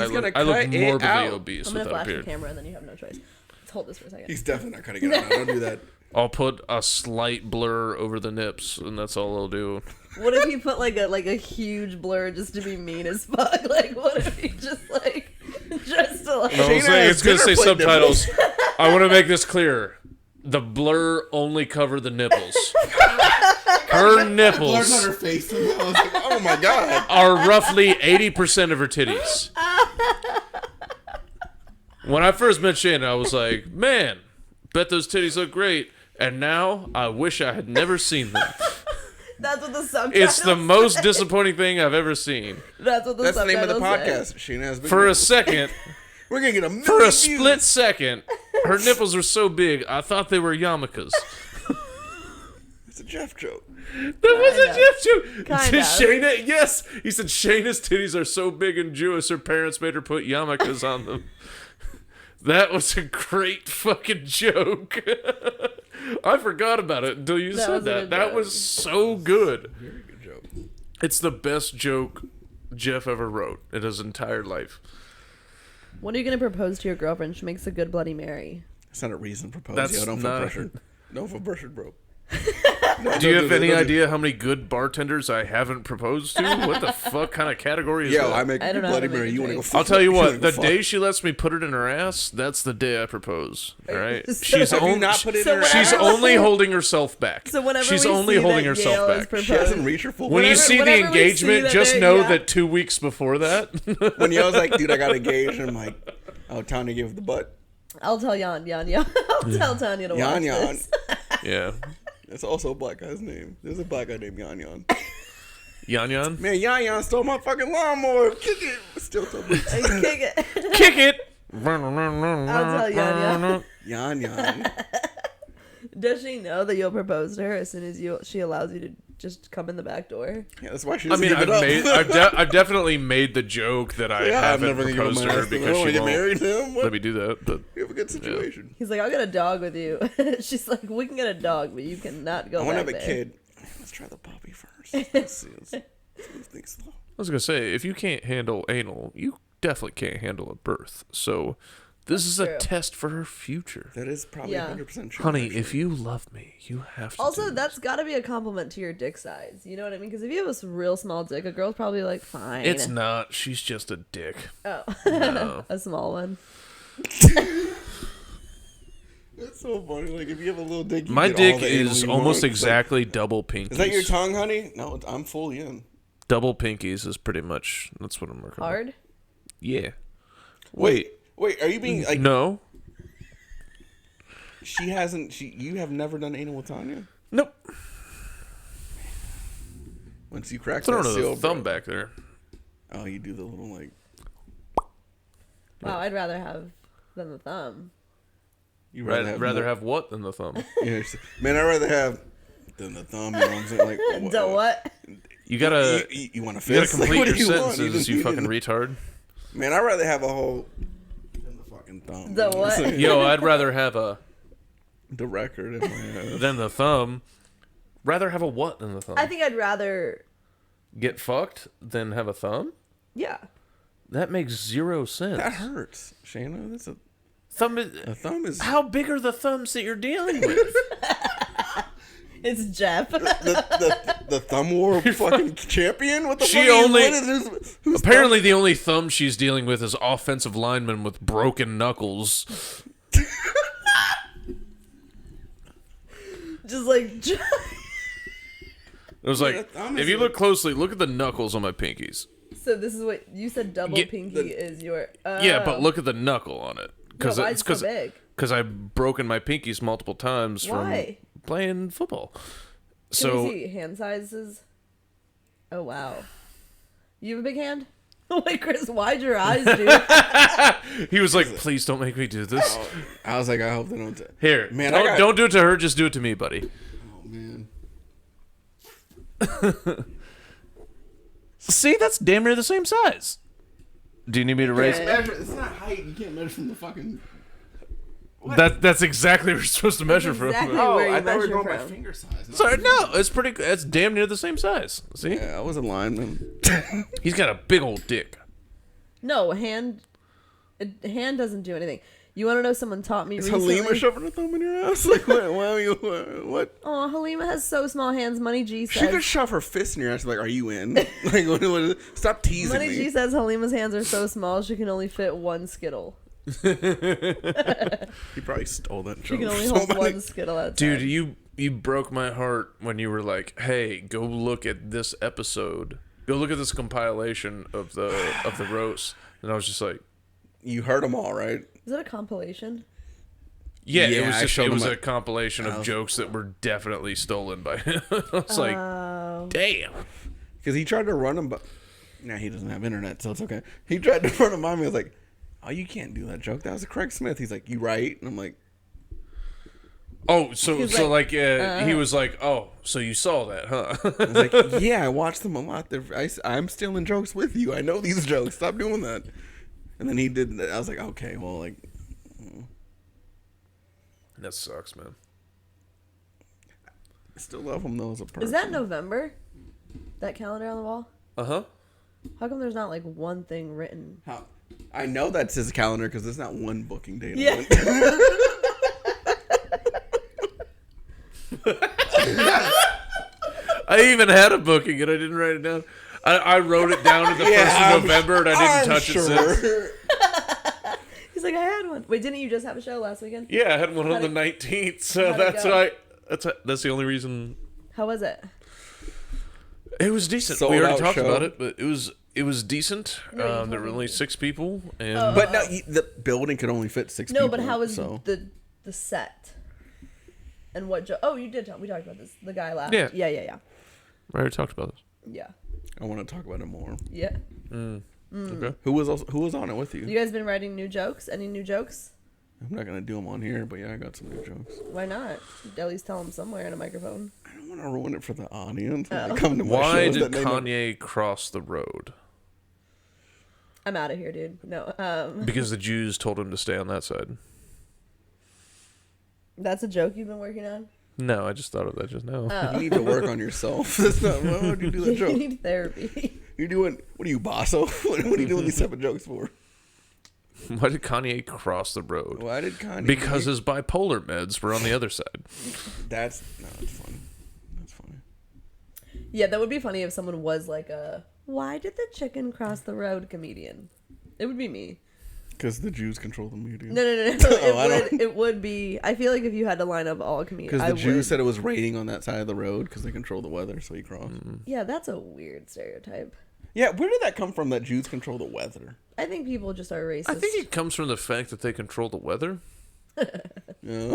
gonna look cut it morbidly out. obese I'm gonna without a flash the beard. camera and then you have no choice. Let's hold this for a second. He's definitely not cutting it out. Don't do that. I'll put a slight blur over the nips, and that's all I'll do. What if you put like a huge blur just to be mean as fuck? Like what if you just to like No, Shaena has it's gonna say dinner plate subtitles. I want to make this clear. The blur only covered the nipples. Her Blurs on nipples her face. And I was like, oh my god. are roughly 80% of her titties. When I first met Shaena, I was like, man, bet those titties look great. And now I wish I had never seen them. That's what the subtitles It's the most say. disappointing thing I've ever seen. That's what the That's the name of the subtitles podcast. Shaena has been. For a second, We're gonna get a million for a views. split second, her nipples were so big, I thought they were yarmulkes. It's a Jeff joke. That was a Jeff joke. Kind Did of. Shaena, yes. He said Shayna's titties are so big and Jewish, her parents made her put yarmulkes on them. That was a great fucking joke. I forgot about it until you That said was a that. good That joke. was so good. Very good joke. It's the best joke Jeff ever wrote in his entire life. When are you gonna propose to your girlfriend? She makes a good Bloody Mary. It's not a reason to propose. That's Yo, don't feel not- pressured. Don't feel pressured, bro. Do you have any idea how many good bartenders I haven't proposed to? What the fuck kind of category is Yo, that? I make I don't know Bloody how to make Mary. a You want to go? drink. I'll tell you what. wanna The go day fuck? she lets me put it in her ass, that's the day I propose. All right. So- She's Have you only not put it in so her whenever- she's ass? only holding herself back. So whenever she's we only see holding that herself Yale is back. She hasn't reached her full. When you Whenever- see the whenever we see engagement, that just they're- know yeah. that 2 weeks before that. When Yo's like, dude, I got engaged, and I'm like, oh, Tanya gave the butt. I'll tell Jan. I'll tell Tanya to watch Yan Yan. this. Yeah. It's also a black guy's name. There's a black guy named Yan Yan. Yan Yan? Man, Yan stole my fucking lawnmower. Kick it. Still so big. Kick it. Kick it! I'll tell Yan. Yan. Does she know that you'll propose to her as soon as she allows you to just come in the back door? Yeah, that's why she I doesn't mean, give it up. I've definitely made the joke that I haven't proposed to her because she get won't married to him. let me do that. But You have a good situation. He's like, I'll get a dog with you. She's like, we can get a dog, but you cannot go I want to back have a there. kid. Let's try the puppy first. Let's see. Let's move things slow. I was gonna say, if you can't handle anal, you definitely can't handle a birth. So this is True. a test for her future. That is probably Yeah. 100% true. Honey, actually. if you love me, you have to. Also, do that's got to be a compliment to your dick size. You know what I mean? Because if you have a real small dick, a girl's probably like, fine. It's not. She's just a dick. Oh, No. a small one. That's so funny. Like, if you have a little dick, you My get dick all the anal is you almost want. It's like, exactly double pinkies. is that your tongue, honey? No, I'm fully in. Double pinkies is pretty much. That's what I'm working on. Hard? Yeah. Wait, are you being like? No. She hasn't. You have never done anal with Tanya. Nope. Once you crack Throw that seal, a thumb bro. back there. Oh, you do the little like. Wow, I'd rather have than the thumb. You Rather more- have what than the thumb? Yeah, man, I'd rather have than the thumb. You know what I'm saying? Like, The what? You gotta. You want to You gotta fist? Like, complete what your do you want? sentences, you fucking retard. Man, I'd rather have a whole than the fucking thumb. The you know what? I'm saying? Yo, I'd rather have a The record in my head. than the thumb. Rather have a what than the thumb? I think I'd rather. Get fucked than have a thumb? Yeah. That makes zero sense. That hurts, Shaena. That's a A thumb is. How big are the thumbs that you're dealing with? It's Jeff. the thumb war fucking champion. What the She fuck? only- What is this? Who's Apparently, the only thumb she's dealing with is offensive linemen with broken knuckles. Just like. It was like, that thumb if is you like- look closely, look at the knuckles on my pinkies. So this is what you said. Double Get pinky is your. Yeah, but look at the knuckle on it. No, why it's is it so big? Because I've broken my pinkies multiple times Why? from playing football. Can So we see hand sizes? Oh wow. You have a big hand? Wait, Chris, why'd your eyes do? he was like, "Please don't make me do this." I was like, I hope they don't. Here, Man, don't do it to her. Just do it to me, buddy. Oh man. See, that's damn near the same size. Do you need me to raise? Yeah. It's not height. You can't measure from the fucking. That's exactly what you're supposed to measure exactly. from. Where you I thought we were measure going by from. finger size. Sorry, no, it's pretty. It's damn near the same size. See, Yeah, I was a lineman. he's got a big old dick. No, hand doesn't do anything. You want to know someone taught me Is recently? Halima shoving a thumb in your ass? Like, what? Oh, Halima has so small hands. Money G She says. could shove her fist in your ass. Like, are you in? Like, stop teasing Money me. G says Halima's hands are so small she can only fit one Skittle. He probably stole that She joke. can only from hold somebody. one Skittle at a Dude, time. you broke my heart when you were like, "Hey, go look at this episode. Go look at this compilation of the roast." And I was just like, You heard them all, right? Is it a compilation? "Yeah, Yeah, it was I just showed it was him a compilation of jokes that were definitely stolen by him." I was like, "Damn." Because he tried to run him, but nah, he doesn't have internet, so it's okay. He tried to run him by me. I was like, "Oh, you can't do that joke. That was a Craig Smith." He's like, "You right?" And I'm like, Oh, so He's he was like, "Oh, so you saw that, huh?" I was like, "Yeah, I watched them a lot. I'm stealing jokes with you. I know these jokes. Stop doing that." And then he did that. I was like, "Okay, well, like." That sucks, man. I still love him though as a person. Is that November? That calendar on the wall? Uh-huh. How come there's not like one thing written? How? I know that's his calendar because there's not one booking date. Yeah. On it. I even had a booking and I didn't write it down. I wrote it down at the 1st of November and I didn't touch it since. He's like, I had one. Wait, didn't you just have a show last weekend? Yeah, I had one on How'd the it- 19th, so how'd it that's go? why. That's the only reason. How was it? It was decent. Sold We already out talked show. about it, but it was decent. No, you told There were me. only 6 people, and But no, the building could only fit 6 people. No, but how was so. the set? And what? Oh, you did talk. We talked about this. The guy laughed. Yeah. Yeah. I already talked about this. Yeah. I want to talk about it more. Yeah. Okay. Who was on it with you? You guys been writing new jokes? Any new jokes? I'm not gonna do them on here, but yeah, I got some new jokes. Why not? At least tell them somewhere in a microphone. I don't want to ruin it for the audience when Oh. they come to my Why shows did that they know. Kanye cross the road? I'm out of here, dude. No. Because the Jews told him to stay on that side. That's a joke you've been working on? No, I just thought of that just now. You need to work on yourself. That's not. Why would you do that You joke? need therapy. You're doing. What are you, Basso? What are you doing these type of jokes for? Why did Kanye cross the road? Why did Kanye? Because his bipolar meds were on the other side. That's funny. That's funny. Yeah, that would be funny if someone was like a "Why did the chicken cross the road?" comedian. It would be me. Because the Jews control the media. No. It would be. I feel like if you had to line up all comedians, Because the Jews said it was raining on that side of the road because they control the weather, so he crossed. Yeah, that's a weird stereotype. Yeah, where did that come from? That Jews control the weather? I think people just are racist. I think it comes from the fact that they control the weather. Yeah.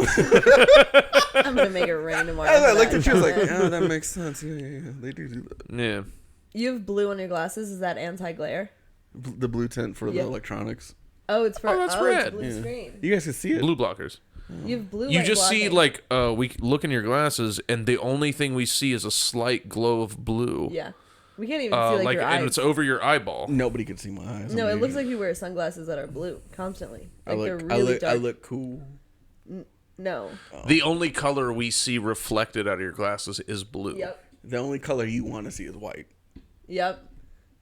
I'm gonna make it rain tomorrow. I for looked that. at you, I was like, yeah, that makes sense. Yeah. They do that. Yeah. You have blue on your glasses. Is that anti-glare? The blue tint for the Yep. electronics. Oh, it's for that's It's red. blue Yeah. screen. You guys can see it. Blue blockers. You have blue. You light just see blocking. like we look in your glasses and the only thing we see is a slight glow of blue. Yeah, we can't even see like your and eyes. it's over your eyeball. Nobody can see my eyes. No, I it mean, looks like you wear sunglasses that are blue constantly. Like they're I really dark. I look cool. No. The only color we see reflected out of your glasses is blue. Yep. The only color you want to see is white. Yep.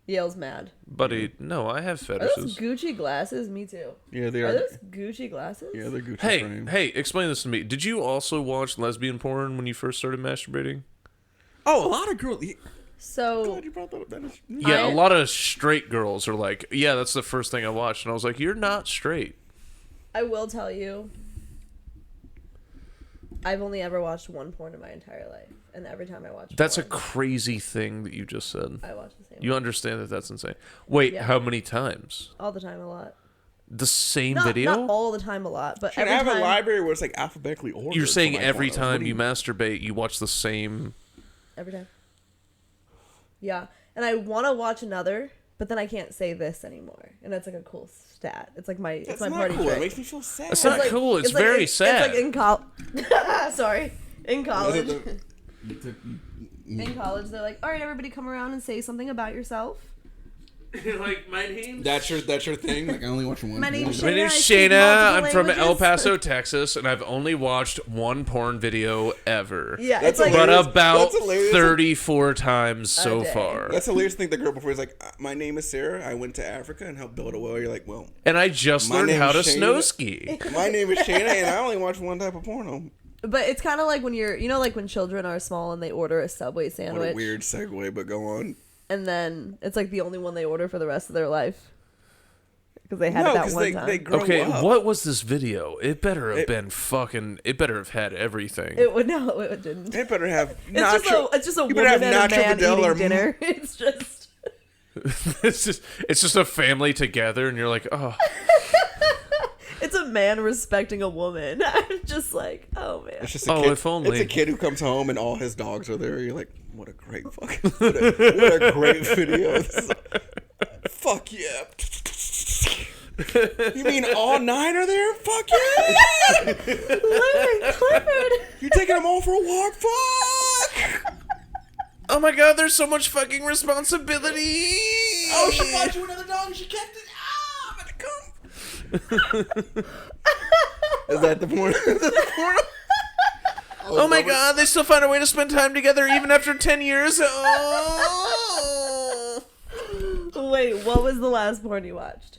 Yale's mad. Buddy, no, I have Are those fetishes. Gucci glasses? Me too. Yeah, they Are are. those Gucci glasses? Yeah, they're Gucci Hey, frame. hey, explain this to me. Did you also watch lesbian porn when you first started masturbating? Oh, a lot of girls. So Glad you brought that up. That is. Yeah, a lot of straight girls are like, yeah, that's the first thing I watched. And I was like, you're not straight. I will tell you, I've only ever watched one porn in my entire life, and every time I watch That's a porn, crazy thing that you just said. I watch the same You one. understand that that's insane. Wait, Yeah. how many times? All the time, a lot. The same Not video? all the time, a lot, but Should every I have time. a library where it's like alphabetically ordered? You're saying for my every pornos? time What do you masturbate, you watch the same. Every time. Yeah, and I want to watch another, but then I can't say this anymore, and that's like a cool stat. It's like That's it's my not party cool. trick. It makes me feel sad. It's not like- cool. It's like- very It's sad. like in college. Sorry, in college. In college, they're like, "All right, everybody, come around and say something about yourself." like, my name. That's your thing. Like I only watch one. My name's My name's I speak Shaena. I'm multiple from El languages. Paso, Texas, and I've only watched one porn video ever. Yeah, That's it's like But hilarious. about That's hilarious. 34 times so day. far. That's hilarious to think the girl before is like, my name is Sarah. I went to Africa and helped build a well. You're like, well, And I just My learned name how to is snow Shaena. ski. my name is Shaena, and I only watch one type of porno. But it's kind of like when you're, like when children are small and they order a Subway What sandwich, a weird segue, but go on. and then it's like the only one they order for the rest of their life because they had No, it that 'cause one they time. grow Okay, up. what was this video? It better have It- been fucking. It better have had everything. It would no, it didn't. It better have It's just a you woman better and have a Nacho man Vidal eating or dinner. It's just it's just a family together, and you're like, oh, it's a man respecting a woman. I'm just like, oh man. It's just a Oh, kid. if only. It's a kid who comes home and all his dogs are there. You're like, what a great fucking, what a great video. This is fuck yeah. You mean all 9 are there? Fuck yeah. Clifford. You're taking them all for a walk? Fuck. oh my god, there's so much fucking responsibility. Oh, she bought you another dog and she kept it. Ah, I'm gonna come. Is that the porn? Is that the porn? Oh my god, they still find a way to spend time together even after 10 years. Oh. Wait, what was the last porn you watched?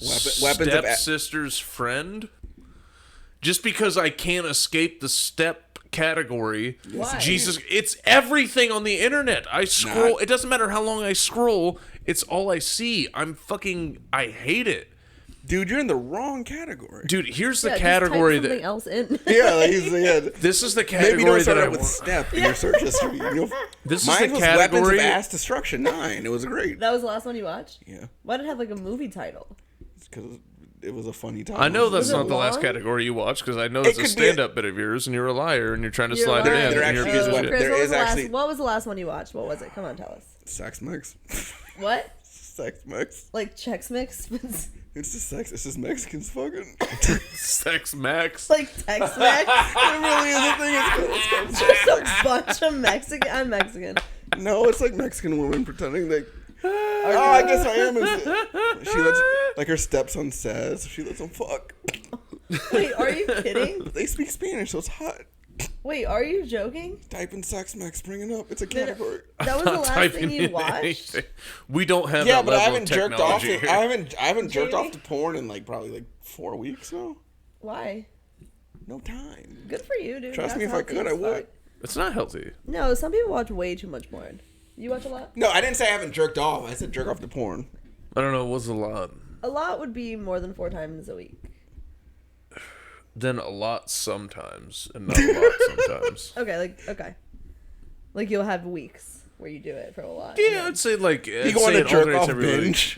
Weapons of Stepsister's friend. Just because I can't escape the step category. Why? Jesus, it's everything on the internet. I scroll. It doesn't matter how long I scroll. It's all I see. I hate it. Dude, you're in the wrong category. Dude, here's the Yeah, category just type something that. else in. Yeah, like yeah. This is the Maybe category don't that start I out with want. step in your search history. This is Mine the was weapons of category. ass destruction 9. It was great. That was the last one you watched? Yeah, Why did it have like a movie title? because it was a funny time. I know that's Was it not the last long? category you watch because I know It it's a could be a- stand-up bit of yours, and you're a liar, and you're trying to You're slide it lying. in, There and you're a actually piece is of one. shit. Chris, There what was is the actually- last? What was the last one you watched? What was it? Come on, tell us. Sex Mix. What? Sex Mix. Like Chex Mix? It's just sex. It's just Mexicans fucking. Sex Max. Like Tex Mex? It really is a thing. It's called Just a bunch of Mexican. I'm Mexican. No, it's like Mexican women pretending they. Oh, I guess I am. She lets like her stepson says she lets them fuck. Wait, are you kidding? They speak Spanish, so it's hot. Wait, are you joking? Type in sex max, bring it up. It's a category. That was the last thing you watched? Anything. We don't have Yeah, that but I level haven't of jerked off. technology here. I haven't jerked Jamie? off to porn in like probably like 4 weeks now. Why? No time. Good for you, dude. Trust That's me, if I healthy could, as I would. fuck. It's not healthy. No, some people watch way too much porn. You watch a lot? No, I didn't say I haven't jerked off. I said jerk off to porn. I don't know. What's a lot? A lot would be more than 4 times a week. Then a lot sometimes, and not a lot sometimes. Okay. Like you'll have weeks where you do it for a lot. Yeah, I'd say like You go on a jerk off binge?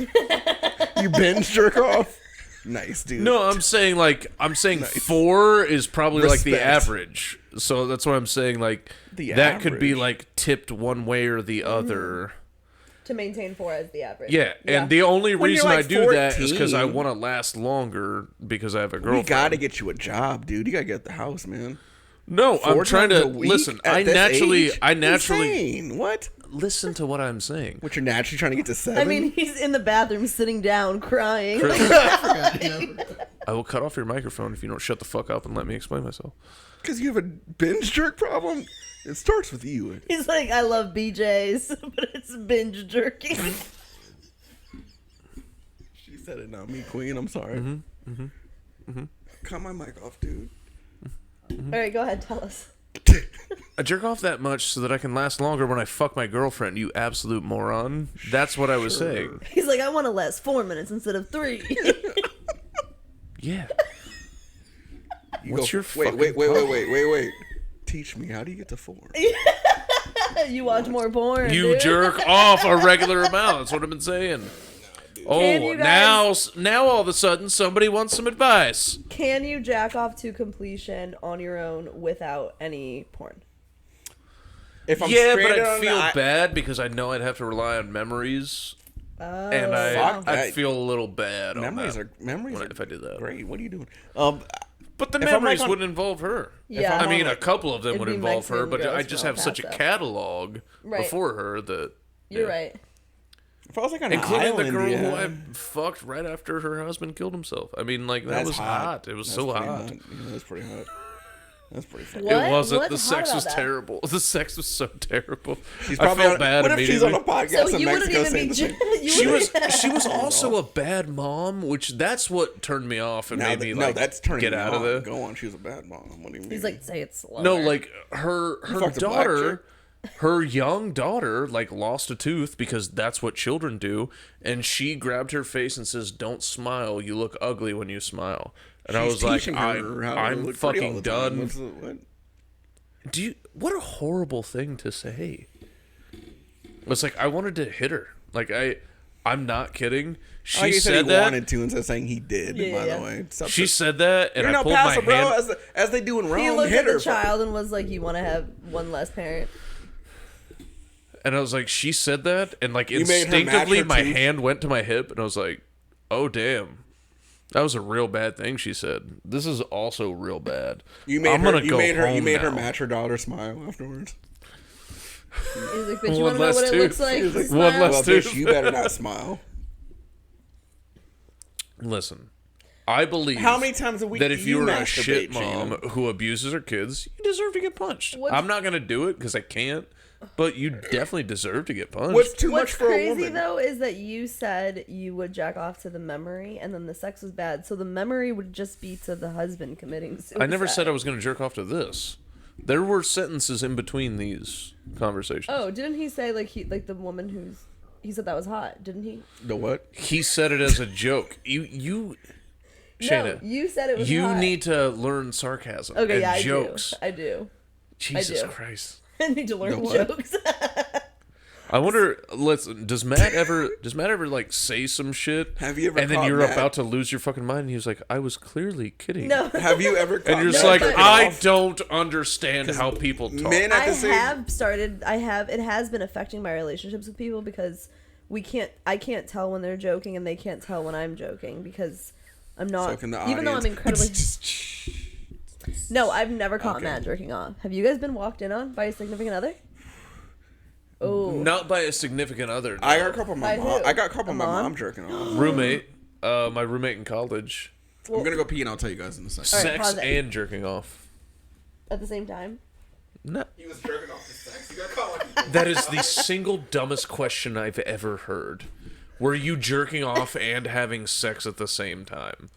You binge jerk off? Nice, dude. No, I'm saying 4 is probably like the Respect. average. So that's what I'm saying. Like The that could be average. like tipped one way or the other. To maintain 4 as the average. Yeah, and the only When you're, reason like, I do that is because I 14. want to last longer because I have a We girlfriend. gotta get you a job, dude. You gotta get the house, man. No, 4 I'm trying times to a week listen. at I this naturally age? Insane. What? listen to what I'm saying. What, you're naturally trying to get to 7? I mean, he's in the bathroom sitting down crying. I will cut off your microphone if you don't shut the fuck up and let me explain myself. because you have a binge jerk problem. It starts with you. He's like, I love BJ's, but it's binge jerking. She said it, not me, Queen. I'm sorry. Cut my mic off, dude. All right, go ahead, tell us. I jerk off that much so that I can last longer when I fuck my girlfriend, you absolute moron. That's what I was saying. He's like, I want to last 4 minutes instead of 3. Yeah. You What's your wait. Teach me. How do you get to 4? You watch more porn. You dude. jerk off a regular amount. That's what I've been saying. Can Oh, you guys- now all of a sudden somebody wants some advice. Can you jack off to completion on your own without any porn? If I'm Yeah, but stranded I'd on feel the- bad because I know I'd have to rely on memories, Oh, and Fuck I'd that. feel a little bad. Memories on that are if I did that. great. What are you doing? But the If I'm, memories like, on- wouldn't involve her. Yeah. I mean, a couple of them It'd would be involve her, Mexican but girls I just from have such a El Paso. catalog Right. before her that. You're yeah. right. If I was like on an Including island, the girl yeah. who I fucked right after her husband killed himself. I mean, like, that That's was hot. It was That's so pretty hot. Yeah, that's pretty hot. That's pretty funny. What? It wasn't. What's The hot sex about was that? terrible. The sex was so terrible. She's I probably felt on, bad what if she's on immediately. a podcast So in you wouldn't Mexico even saying be. the same? You She was wouldn't- she was also a bad mom, which that's what turned me off and made me like that's turning get me out on. of there. Go on. She was a bad mom. What do you mean? He's like, say it slower. No, like her fucked a black daughter, her young daughter, like lost a tooth because that's what children do, and she grabbed her face and says, "Don't smile. You look ugly when you smile." And I She's was like, teaching her how to I'm look pretty all fucking the time. done. What's the- what? Do you? What a horrible thing to say. It's like I wanted to hit her. Like I'm not kidding. She Like you said said he that. wanted to instead of saying he did. Yeah, by yeah. the way, Stop She it. said that, and You're I not pulled pass my it, bro. hand. As they do in Rome. He looked hit at the her. child and was like, you want to have one less parent? And I was like, she said that, and like You made her match instinctively, her my tooth? hand went to my hip, and I was like, "Oh damn, that was a real bad thing." She said, "This is also real bad." You made I'm her. gonna You go made her. home You made her now. match her daughter smile afterwards. He's like, bitch, you One want to know less what it tooth. looks like? He was like, One Smile? less Well, tooth. bitch, you better not smile. Listen, I believe How many times a week that do if you you are a masturbate, shit mom Shaena? who abuses her kids, you deserve to get punched. What's- I'm not gonna do it because I can't, but you definitely deserve to get punched. What's too What's much for a crazy woman? though is that you said you would jack off to the memory, and then the sex was bad, so the memory would just be to the husband committing suicide. I never said I was gonna jerk off to this. There were sentences in between these conversations. Oh, didn't he say like the woman who's? He said that was hot, didn't he? The what? He said it as a joke. You, Shaena, No, you said it was you hot. need to learn sarcasm Okay, and yeah, jokes. I do. Jesus do. Christ. I need to learn what? jokes. I wonder. Does Matt ever like say some shit? Have you ever? And then caught you're Matt? about to lose your fucking mind, and he was like, "I was clearly kidding." No. Have you ever? Caught And you're just Matt like, jerking I off? don't understand how people talk. Men at I the same. it has been affecting my relationships with people because I can't tell when they're joking and they can't tell when I'm joking because I'm not, So can the even though I'm audience. incredibly, no, I've never caught Okay. Matt jerking off. Have you guys been walked in on by a significant other? Oh, Not by a significant other. I got a couple of my By mom. who? I got a couple of my A mom? mom jerking off. Roommate. My roommate in college. I'm gonna go pee and I'll tell you guys in a second. All right, Sex pause it. and jerking off. at the same time. No. He was jerking off to sex. You got caught. That is the single dumbest question I've ever heard. Were you jerking off and having sex at the same time?